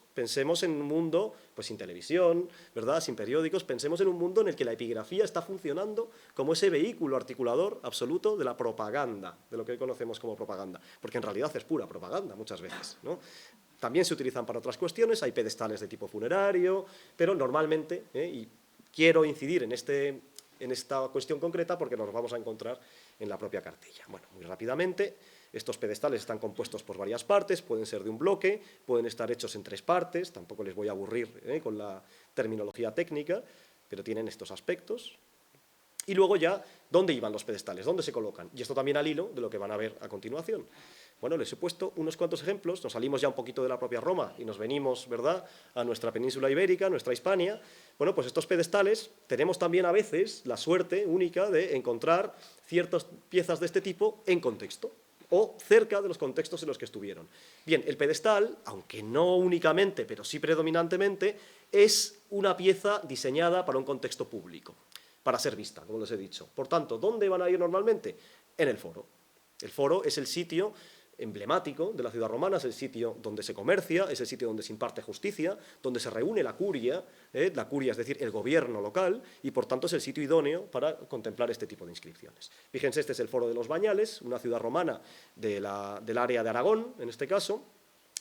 en un mundo, pues sin televisión, ¿verdad?, sin periódicos, pensemos en un mundo en el que la epigrafía está funcionando como ese vehículo articulador absoluto de la propaganda, de lo que hoy conocemos como propaganda, porque en realidad es pura propaganda muchas veces, ¿no? También se utilizan para otras cuestiones, hay pedestales de tipo funerario, pero normalmente, y quiero incidir en esta cuestión concreta porque nos vamos a encontrar en la propia cartilla. Bueno, muy rápidamente, estos pedestales están compuestos por varias partes, pueden ser de un bloque, pueden estar hechos en 3 partes, tampoco les voy a aburrir con la terminología técnica, pero tienen estos aspectos. Y luego ya, ¿dónde iban los pedestales? ¿Dónde se colocan? Y esto también al hilo de lo que van a ver a continuación. Bueno, les he puesto unos cuantos ejemplos, nos salimos ya un poquito de la propia Roma y nos venimos, ¿verdad?, a nuestra península ibérica, nuestra Hispania. Bueno, pues estos pedestales tenemos también a veces la suerte única de encontrar ciertas piezas de este tipo en contexto o cerca de los contextos en los que estuvieron. Bien, el pedestal, aunque no únicamente, pero sí predominantemente, es una pieza diseñada para un contexto público, para ser vista, como les he dicho. Por tanto, ¿dónde van a ir normalmente? En el foro. El foro es el sitio emblemático de la ciudad romana, es el sitio donde se comercia, es el sitio donde se imparte justicia, donde se reúne la curia, es decir, el gobierno local, y por tanto es el sitio idóneo para contemplar este tipo de inscripciones. Fíjense, este es el Foro de los Bañales, una ciudad romana del área de Aragón, en este caso,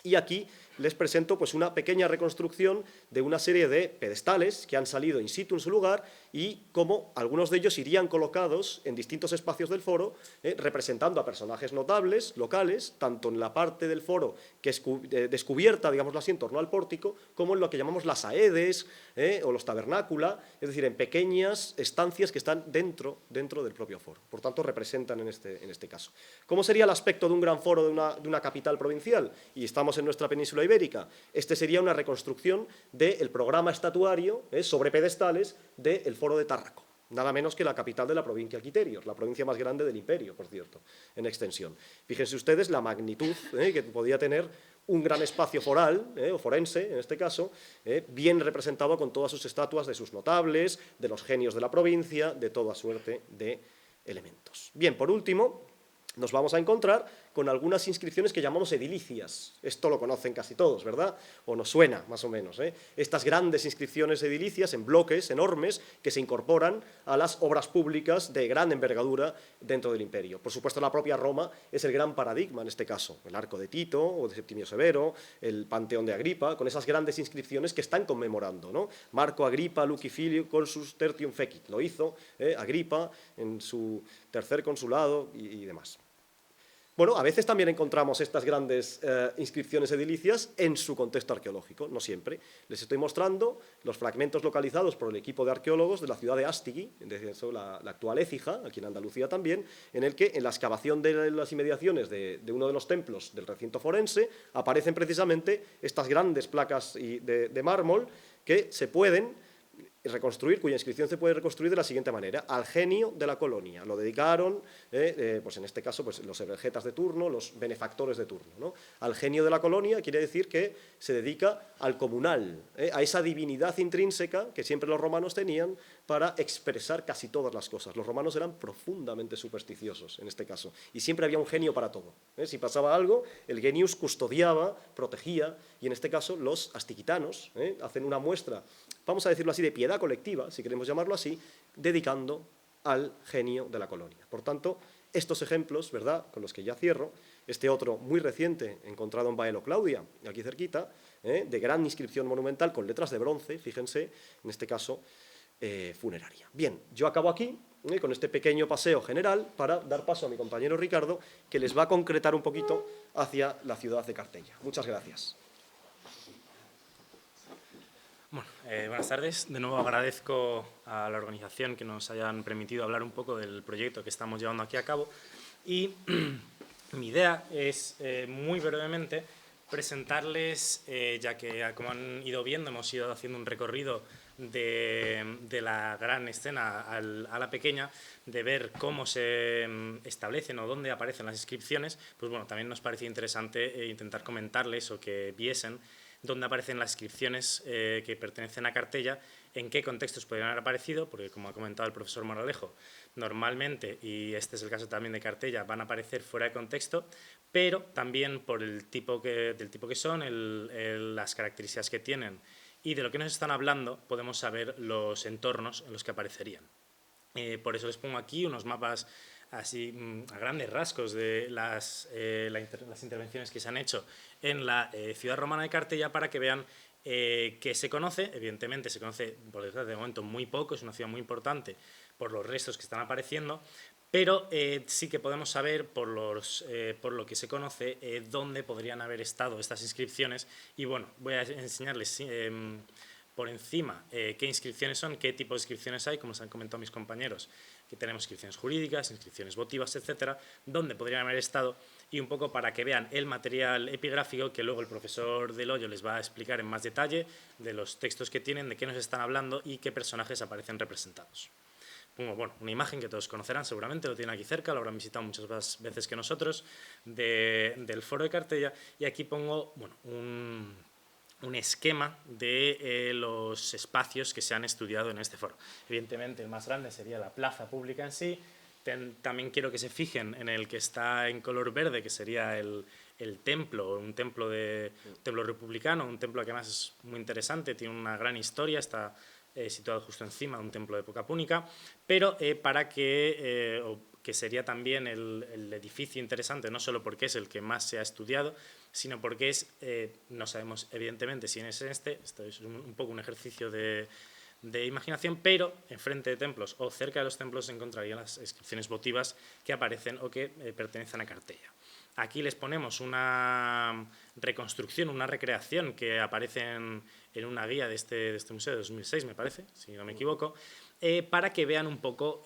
y aquí les presento pues, una pequeña reconstrucción de una serie de pedestales que han salido in situ en su lugar y cómo algunos de ellos irían colocados en distintos espacios del foro, representando a personajes notables, locales, tanto en la parte del foro que es descubierta, digámoslo así, en torno al pórtico, como en lo que llamamos las aedes o los tabernácula, es decir, en pequeñas estancias que están dentro del propio foro. Por tanto, representan en este caso. ¿Cómo sería el aspecto de un gran foro de una capital provincial? Y estamos en nuestra península ibérica. Este sería una reconstrucción del programa estatuario sobre pedestales del Foro de Tárraco, nada menos que la capital de la provincia Quiterios, la provincia más grande del imperio, por cierto, en extensión. Fíjense ustedes la magnitud que podía tener un gran espacio foral, o forense en este caso, bien representado con todas sus estatuas de sus notables, de los genios de la provincia, de toda suerte de elementos. Bien, por último, nos vamos a encontrar con algunas inscripciones que llamamos edilicias. Esto lo conocen casi todos, ¿verdad? O nos suena, más o menos. Estas grandes inscripciones edilicias en bloques enormes que se incorporan a las obras públicas de gran envergadura dentro del imperio. Por supuesto, la propia Roma es el gran paradigma en este caso. El Arco de Tito o de Septimio Severo, el Panteón de Agripa, con esas grandes inscripciones que están conmemorando, ¿no? Marco Agripa Luci Filio Consus Tertium Fecit. Lo hizo Agripa en su tercer consulado y demás. Bueno, a veces también encontramos estas grandes inscripciones edilicias en su contexto arqueológico, no siempre. Les estoy mostrando los fragmentos localizados por el equipo de arqueólogos de la ciudad de Astigui, la actual Écija, aquí en Andalucía también, en el que en la excavación de las inmediaciones de uno de los templos del recinto forense aparecen precisamente estas grandes placas de mármol que se pueden reconstruir, cuya inscripción se puede reconstruir de la siguiente manera: al genio de la colonia. Lo dedicaron, pues en este caso, pues los exegetas de turno, los benefactores de turno, ¿no? Al genio de la colonia quiere decir que se dedica al comunal, a esa divinidad intrínseca que siempre los romanos tenían para expresar casi todas las cosas. Los romanos eran profundamente supersticiosos en este caso, y siempre había un genio para todo. Si pasaba algo, el genius custodiaba, protegía, y en este caso los astiquitanos hacen una muestra, vamos a decirlo así, de piedad colectiva, si queremos llamarlo así, dedicando al genio de la colonia. Por tanto, estos ejemplos, ¿verdad?, con los que ya cierro, este otro muy reciente, encontrado en Baelo Claudia, aquí cerquita, de gran inscripción monumental con letras de bronce, fíjense, en este caso, funeraria. Bien, yo acabo aquí con este pequeño paseo general para dar paso a mi compañero Ricardo, que les va a concretar un poquito hacia la ciudad de Cartella. Muchas gracias. Bueno, buenas tardes. De nuevo agradezco a la organización que nos hayan permitido hablar un poco del proyecto que estamos llevando aquí a cabo. Y mi idea es, muy brevemente, presentarles, ya que como han ido viendo, hemos ido haciendo un recorrido de la gran escena a la pequeña, de ver cómo se establecen o dónde aparecen las inscripciones, pues bueno, también nos parecía interesante intentar comentarles o que viesen dónde aparecen las inscripciones que pertenecen a Cartella, en qué contextos podrían haber aparecido, porque como ha comentado el profesor Moralejo, normalmente, y este es el caso también de Cartella, van a aparecer fuera de contexto, pero también por del tipo que son, las características que tienen y de lo que nos están hablando, podemos saber los entornos en los que aparecerían. Por eso les pongo aquí unos mapas así a grandes rasgos de las intervenciones que se han hecho en la ciudad romana de Cartella para que vean que se conoce, evidentemente se conoce por desgracia de momento muy poco, es una ciudad muy importante por los restos que están apareciendo, pero sí que podemos saber por lo que se conoce dónde podrían haber estado estas inscripciones y bueno, voy a enseñarles por encima qué inscripciones son, qué tipo de inscripciones hay, como se han comentado mis compañeros, que tenemos inscripciones jurídicas, inscripciones votivas, etcétera, dónde podrían haber estado y un poco para que vean el material epigráfico que luego el profesor Del Hoyo les va a explicar en más detalle de los textos que tienen, de qué nos están hablando y qué personajes aparecen representados. Pongo, bueno, una imagen que todos conocerán, seguramente lo tienen aquí cerca, lo habrán visitado muchas más veces que nosotros, del foro de Cartella, y aquí pongo bueno, un esquema de los espacios que se han estudiado en este foro. Evidentemente, el más grande sería la plaza pública en sí. También quiero que se fijen en el que está en color verde, que sería el templo, un templo republicano, un templo que además es muy interesante, tiene una gran historia, está situado justo encima de un templo de época púnica, pero para que sería también el edificio interesante, no solo porque es el que más se ha estudiado, sino porque no sabemos evidentemente si es esto es un poco un ejercicio de imaginación, pero enfrente de templos o cerca de los templos se encontrarían las inscripciones votivas que aparecen o que pertenecen a Cartella. Aquí les ponemos una reconstrucción, una recreación que aparece en una guía de este museo de 2006, me parece, si no me equivoco, para que vean un poco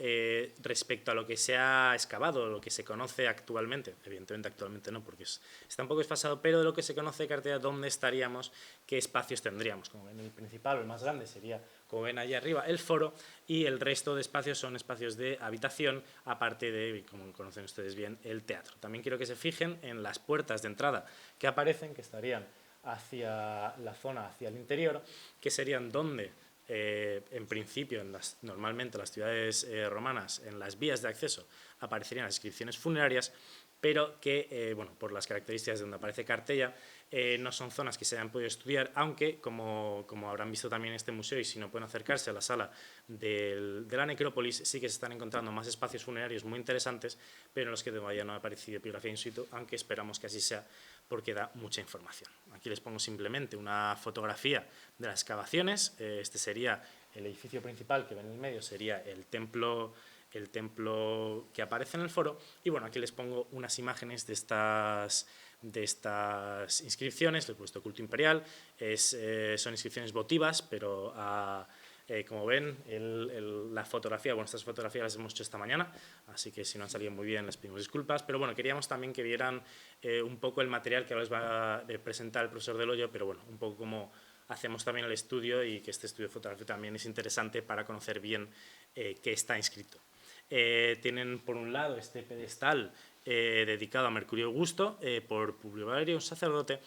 respecto a lo que se ha excavado, lo que se conoce actualmente, evidentemente actualmente no, porque está un poco desfasado, pero de lo que se conoce de Cartella, dónde estaríamos, qué espacios tendríamos. Como ven, el principal o el más grande sería, como ven allí arriba, el foro, y el resto de espacios son espacios de habitación, aparte de, como conocen ustedes bien, el teatro. También quiero que se fijen en las puertas de entrada que aparecen, que estarían hacia la zona, hacia el interior, que serían donde, en principio, normalmente las ciudades romanas, en las vías de acceso, aparecerían las inscripciones funerarias, pero que, bueno, por las características de donde aparece Cartella, no son zonas que se hayan podido estudiar, aunque, como habrán visto también en este museo, y si no pueden acercarse a la sala de la necrópolis, sí que se están encontrando más espacios funerarios muy interesantes, pero en los que todavía no ha aparecido epigrafía in situ, aunque esperamos que así sea, porque da mucha información. Aquí les pongo simplemente una fotografía de las excavaciones. Este sería el edificio principal, que ven en el medio sería el templo que aparece en el foro, y bueno, aquí les pongo unas imágenes de estas inscripciones. Le he puesto culto imperial, son inscripciones votivas, pero como ven, la fotografía, bueno, estas fotografías las hemos hecho esta mañana, así que si no han salido muy bien les pedimos disculpas, pero bueno, queríamos también que vieran un poco el material que ahora les va a presentar el profesor Del Hoyo, pero bueno, un poco como hacemos también el estudio, y que este estudio fotográfico también es interesante para conocer bien qué está inscrito. Tienen por un lado este pedestal dedicado a Mercurio Augusto por Publio Valerio, un sacerdote,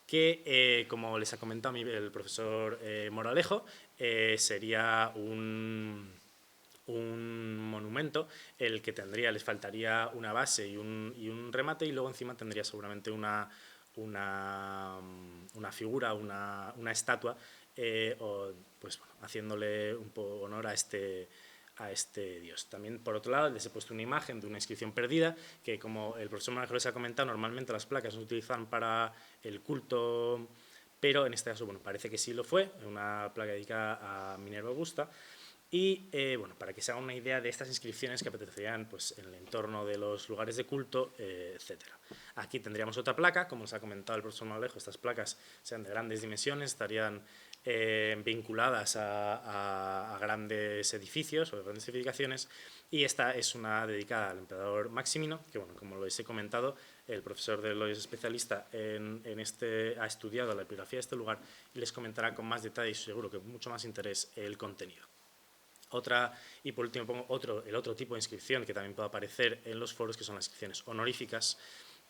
que, como les ha comentado el profesor Moralejo, sería un monumento el que les faltaría una base y un remate, y luego encima tendría seguramente una figura, una estatua, pues, bueno, haciéndole un poco honor a este dios. También, por otro lado, les he puesto una imagen de una inscripción perdida, que, como el profesor Moralejo les ha comentado, normalmente las placas se utilizan para el culto, pero en este caso, bueno, parece que sí lo fue, una placa dedicada a Minerva Augusta. Y bueno, para que se hagan una idea de estas inscripciones que aparecerían, pues, en el entorno de los lugares de culto, etcétera. Aquí tendríamos otra placa, como nos ha comentado el profesor Moralejo, estas placas sean de grandes dimensiones, estarían vinculadas a grandes edificios o grandes edificaciones, y esta es una dedicada al emperador Maximino, que bueno, como les he comentado, el profesor de Loyo es especialista ha estudiado la epigrafía de este lugar y les comentará con más detalle y seguro que mucho más interés el contenido. Y por último pongo el otro tipo de inscripción que también puede aparecer en los foros, que son las inscripciones honoríficas,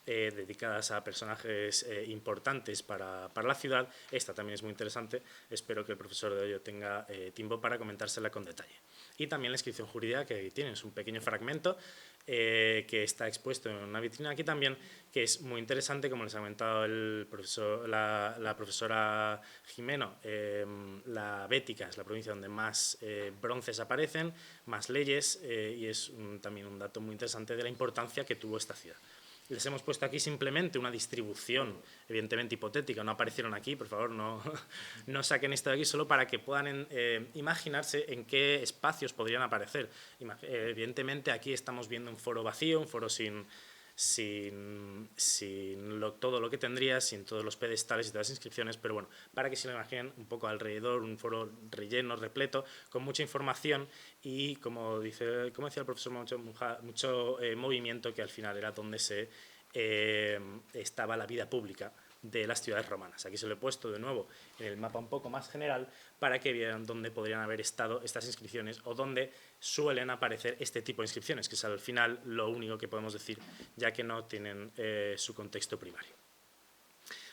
dedicadas a personajes importantes para la ciudad. Esta también es muy interesante, espero que el profesor de Loyo tenga tiempo para comentársela con detalle. Y también la inscripción jurídica, que tiene un pequeño fragmento que está expuesto en una vitrina aquí también, que es muy interesante, como les ha comentado la profesora Jimeno. La Bética es la provincia donde más bronces aparecen, más leyes, y es también un dato muy interesante de la importancia que tuvo esta ciudad. Les hemos puesto aquí simplemente una distribución, evidentemente hipotética, no aparecieron aquí, por favor, no saquen esto de aquí, solo para que puedan imaginarse en qué espacios podrían aparecer. Evidentemente aquí estamos viendo un foro vacío, un foro sin todo lo que tendría, sin todos los pedestales y todas las inscripciones, pero bueno, para que se lo imaginen un poco alrededor, un foro relleno, repleto, con mucha información y, como decía el profesor, mucho movimiento, que al final era donde estaba la vida pública de las ciudades romanas. Aquí se lo he puesto de nuevo en el mapa un poco más general para que vieran dónde podrían haber estado estas inscripciones o dónde suelen aparecer este tipo de inscripciones, que es al final lo único que podemos decir, ya que no tienen su contexto primario.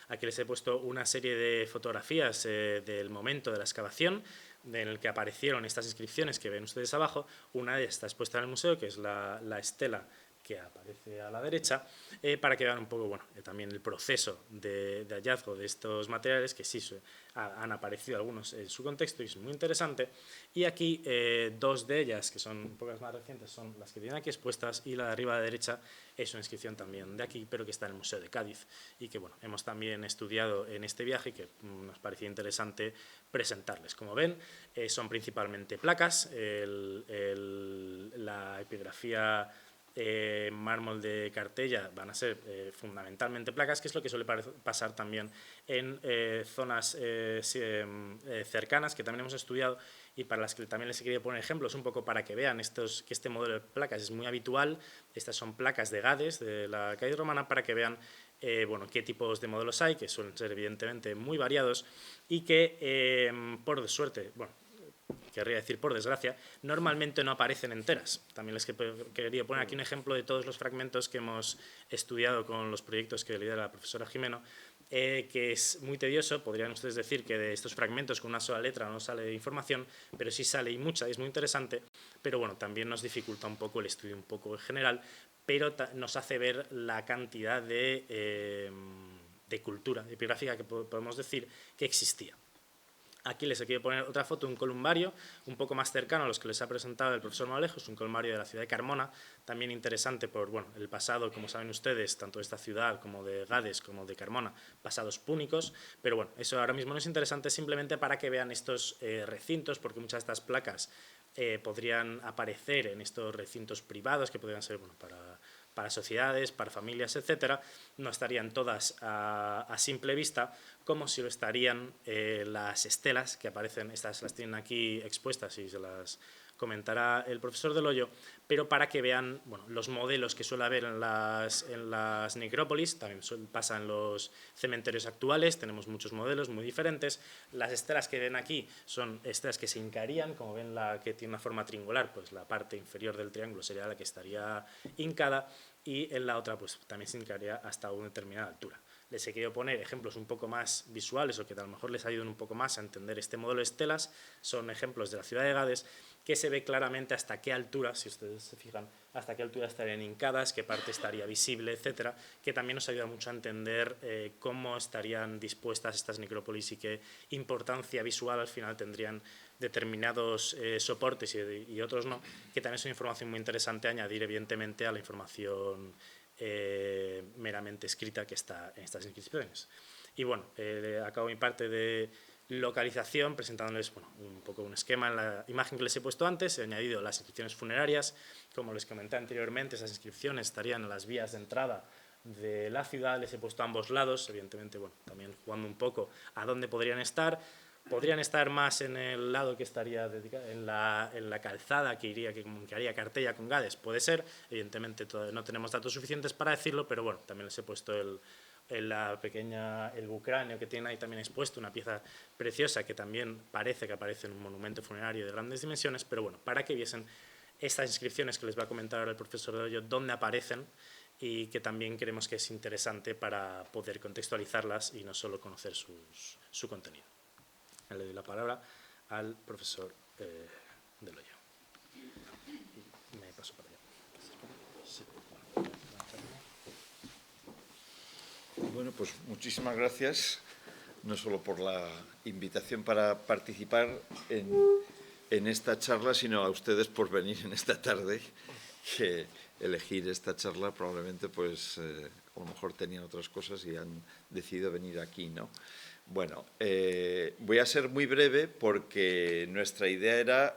Aquí les he puesto una serie de fotografías del momento de la excavación en el que aparecieron estas inscripciones que ven ustedes abajo. Una de ellas está expuesta en el museo, que es la estela que aparece a la derecha, para que vean un poco también el proceso de hallazgo de estos materiales, que sí han aparecido algunos en su contexto y es muy interesante. Y aquí dos de ellas, que son un poco más recientes, son las que tienen aquí expuestas, y la de arriba a la derecha es una inscripción también de aquí, pero que está en el Museo de Cádiz y que hemos también estudiado en este viaje y que nos parecía interesante presentarles. Como ven, son principalmente placas, la epigrafía mármol de Cartella van a ser fundamentalmente placas, que es lo que suele pasar también en zonas cercanas, que también hemos estudiado y para las que también les he querido poner ejemplos un poco para que vean que este modelo de placas es muy habitual. Estas son placas de Gades, de la calle romana, para que vean qué tipos de modelos hay, que suelen ser evidentemente muy variados y que por suerte, querría decir por desgracia, normalmente no aparecen enteras. También les quería poner aquí un ejemplo de todos los fragmentos que hemos estudiado con los proyectos que lidera la profesora Jimeno, que es muy tedioso. Podrían ustedes decir que de estos fragmentos con una sola letra no sale información, pero sí sale y mucha, y es muy interesante, pero también nos dificulta un poco el estudio un poco en general, pero nos hace ver la cantidad de cultura epigráfica que podemos decir que existía. Aquí les he querido poner otra foto de un columbario un poco más cercano a los que les ha presentado el profesor Malejos, un columbario de la ciudad de Carmona, también interesante por el pasado, como saben ustedes, tanto de esta ciudad como de Gades como de Carmona, pasados púnicos, pero eso ahora mismo no es interesante, simplemente para que vean estos recintos, porque muchas de estas placas podrían aparecer en estos recintos privados, que podrían ser para sociedades, para familias, etcétera. No estarían todas a simple vista, como si lo estarían las estelas que aparecen. Estas las tienen aquí expuestas y se las comentará el profesor de Loyo, pero para que vean los modelos que suele haber en las necrópolis. También pasa en los cementerios actuales, tenemos muchos modelos muy diferentes. Las estelas que ven aquí son estelas que se hincarían, como ven la que tiene una forma triangular, pues la parte inferior del triángulo sería la que estaría hincada, y en la otra también se hincaría hasta una determinada altura. Les he querido poner ejemplos un poco más visuales o que a lo mejor les ayuden un poco más a entender este modelo de estelas. Son ejemplos de la ciudad de Gades, que se ve claramente hasta qué altura, si ustedes se fijan, hasta qué altura estarían hincadas, qué parte estaría visible, etcétera, que también nos ayuda mucho a entender cómo estarían dispuestas estas necrópolis y qué importancia visual al final tendrían determinados soportes y otros no, que también es una información muy interesante a añadir evidentemente a la información meramente escrita que está en estas inscripciones. Y acabo mi parte de localización presentándoles un poco un esquema. En la imagen que les he puesto antes he añadido las inscripciones funerarias. Como les comenté anteriormente, esas inscripciones estarían en las vías de entrada de la ciudad. Les he puesto a ambos lados, evidentemente también jugando un poco a dónde podrían estar. podrían estar más en el lado que estaría dedicado, en la calzada que haría Cartella con Gades. Puede ser, evidentemente no tenemos datos suficientes para decirlo, pero bueno, también les he puesto el bucráneo que tiene ahí también expuesto, una pieza preciosa que también parece que aparece en un monumento funerario de grandes dimensiones, pero bueno, para que viesen estas inscripciones que les va a comentar ahora el profesor Doyo, dónde aparecen, y que también creemos que es interesante para poder contextualizarlas y no solo conocer su contenido. Le doy la palabra al profesor Del Hoyo. Me paso para allá. Bueno, pues muchísimas gracias, no solo por la invitación para participar en esta charla, sino a ustedes por venir en esta tarde, que elegir esta charla probablemente pues a lo mejor tenían otras cosas y han decidido venir aquí, ¿no? Bueno, voy a ser muy breve porque nuestra idea era,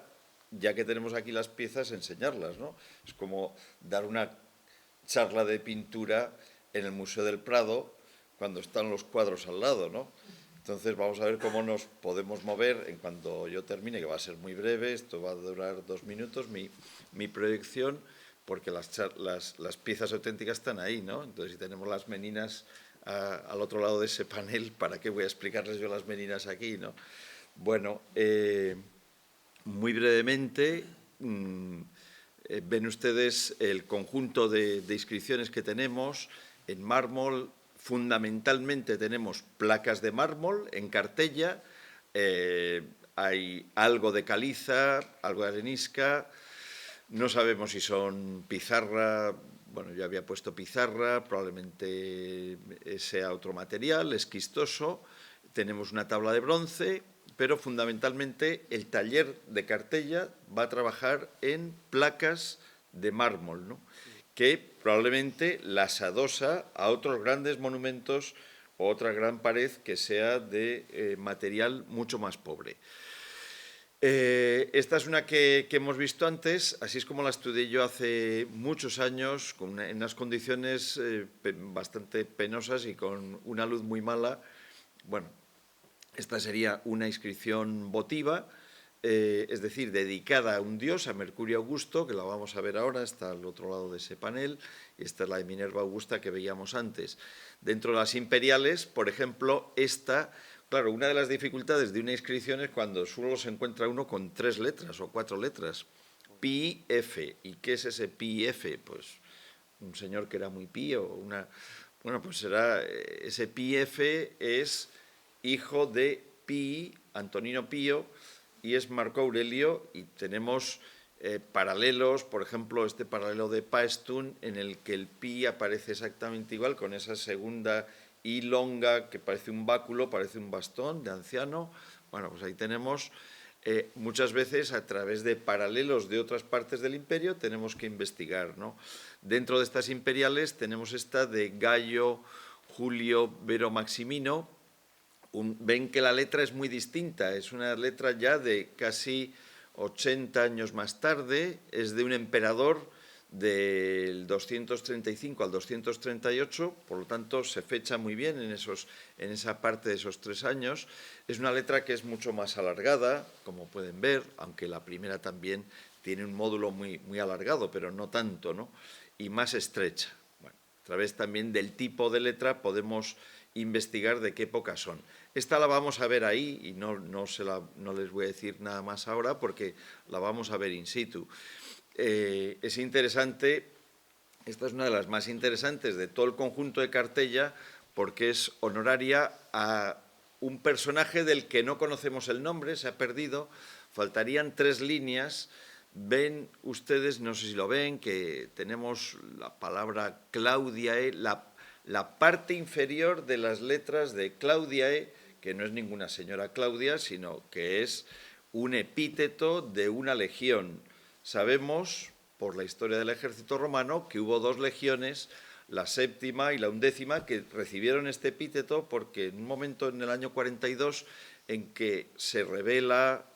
ya que tenemos aquí las piezas, enseñarlas, ¿no? Es como dar una charla de pintura en el Museo del Prado cuando están los cuadros al lado, ¿no? Entonces vamos a ver cómo nos podemos mover en cuanto yo termine, que va a ser muy breve, esto va a durar 2 minutos, mi proyección, porque las piezas auténticas están ahí, ¿no? Entonces si tenemos las meninas al otro lado de ese panel, ¿para qué voy a explicarles yo las meninas aquí, no? Bueno, muy brevemente, ven ustedes el conjunto de inscripciones que tenemos en mármol. Fundamentalmente tenemos placas de mármol en Cartella, hay algo de caliza, algo de arenisca, no sabemos si son pizarra, bueno, yo había puesto pizarra, probablemente sea otro material, esquistoso, tenemos una tabla de bronce, pero fundamentalmente el taller de Cartella va a trabajar en placas de mármol, ¿no? Que probablemente las adosa a otros grandes monumentos o otra gran pared que sea de material mucho más pobre. Esta es una que hemos visto antes, así es como la estudié yo hace muchos años, en unas condiciones bastante penosas y con una luz muy mala. Bueno, esta sería una inscripción votiva, es decir, dedicada a un dios, a Mercurio Augusto, que la vamos a ver ahora, está al otro lado de ese panel, y esta es la de Minerva Augusta que veíamos antes. Dentro de las imperiales, por ejemplo, esta, claro, una de las dificultades de una inscripción es cuando solo se encuentra uno con 3 letras o 4 letras. Pi, F. ¿Y qué es ese Pi, F? Pues un señor que era muy pío, bueno, pues será, ese Pi, F es hijo de Pi, Antonino Pío, y es Marco Aurelio, y tenemos paralelos, por ejemplo, este paralelo de Paestum, en el que el pi aparece exactamente igual, con esa segunda I longa que parece un báculo, parece un bastón de anciano. Bueno, pues ahí tenemos, muchas veces a través de paralelos de otras partes del imperio tenemos que investigar, ¿no? Dentro de estas imperiales tenemos esta de Gayo Julio Vero Maximino. Ven que la letra es muy distinta, es una letra ya de casi 80 años más tarde, es de un emperador del 235 al 238, por lo tanto se fecha muy bien en esa parte de esos 3 años. Es una letra que es mucho más alargada, como pueden ver, aunque la primera también tiene un módulo muy, muy alargado, pero no tanto, ¿no? Y más estrecha. Bueno, a través también del tipo de letra podemos investigar de qué época son. Esta la vamos a ver ahí y no les voy a decir nada más ahora porque la vamos a ver in situ. Es interesante, esta es una de las más interesantes de todo el conjunto de Cartella porque es honoraria a un personaje del que no conocemos el nombre, se ha perdido, faltarían 3 líneas. Ven ustedes, no sé si lo ven, que tenemos la palabra Claudiae, la parte inferior de las letras de Claudiae, que no es ninguna señora Claudia, sino que es un epíteto de una legión. Sabemos, por la historia del ejército romano, que hubo 2 legiones, la 7ª y la 11ª, que recibieron este epíteto porque en un momento en el año 42 en que se revela,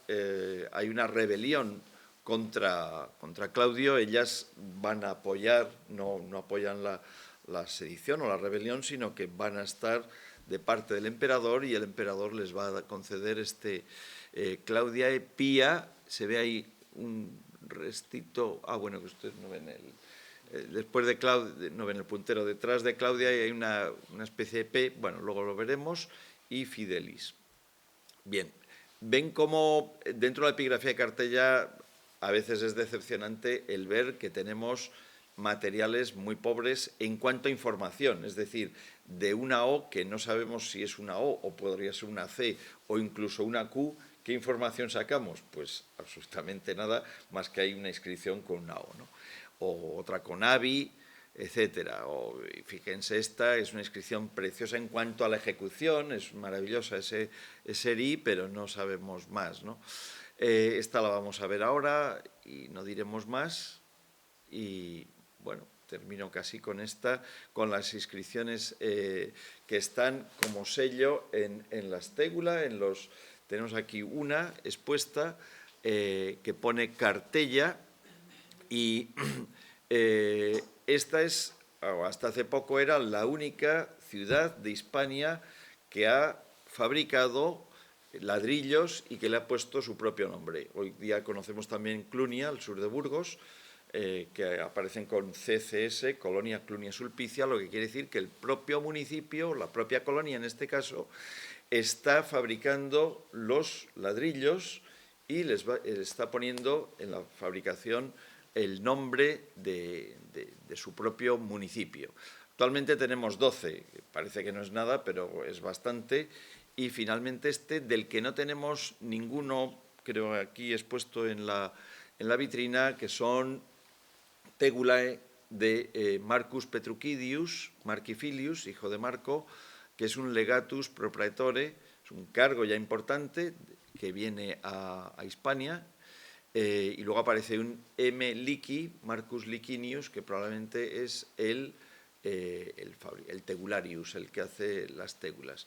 hay una rebelión contra Claudio, ellas van a apoyar, no apoyan la sedición o la rebelión, sino que van a estar de parte del emperador, y el emperador les va a conceder Claudiae Pia. Se ve ahí un restito, bueno, que ustedes no ven después de Claudia, no ven el puntero, detrás de Claudia hay una especie de P, bueno, luego lo veremos, y Fidelis. Bien, ven cómo dentro de la epigrafía de Cartella a veces es decepcionante el ver que tenemos materiales muy pobres en cuanto a información, es decir, de una O que no sabemos si es una O o podría ser una C o incluso una Q. ¿Qué información sacamos? Pues absolutamente nada, más que hay una inscripción con una O, ¿no? O otra con AVI, etcétera. Fíjense, esta es una inscripción preciosa en cuanto a la ejecución, es maravillosa ese RI, pero no sabemos más, ¿no? Esta la vamos a ver ahora y no diremos más. Y bueno, termino casi con esta, con las inscripciones que están como sello en la stégula, tenemos aquí una expuesta que pone Cartella, y esta es, hasta hace poco era la única ciudad de Hispania que ha fabricado ladrillos y que le ha puesto su propio nombre. Hoy día conocemos también Clunia, al sur de Burgos, que aparecen con CCS, Colonia Clunia Sulpicia, lo que quiere decir que el propio municipio, la propia colonia en este caso, está fabricando los ladrillos y les está poniendo en la fabricación el nombre de su propio municipio. Actualmente tenemos 12, parece que no es nada, pero es bastante. Y finalmente del que no tenemos ninguno, creo aquí expuesto en la vitrina, que son Tegulae de Marcus Petrucidius Marquifilius, hijo de Marco, que es un legatus proprietore, es un cargo ya importante que viene a Hispania. Y luego aparece un M. Lici, Marcus Licinius, que probablemente es el tegularius, el que hace las tégulas.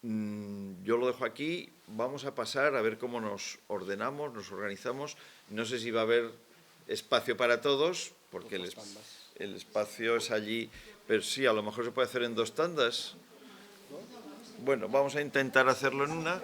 Yo lo dejo aquí, vamos a pasar a ver cómo nos ordenamos, nos organizamos. No sé si va a haber espacio para todos, porque el espacio es allí, pero sí, a lo mejor se puede hacer en 2 tandas. Bueno, vamos a intentar hacerlo en una.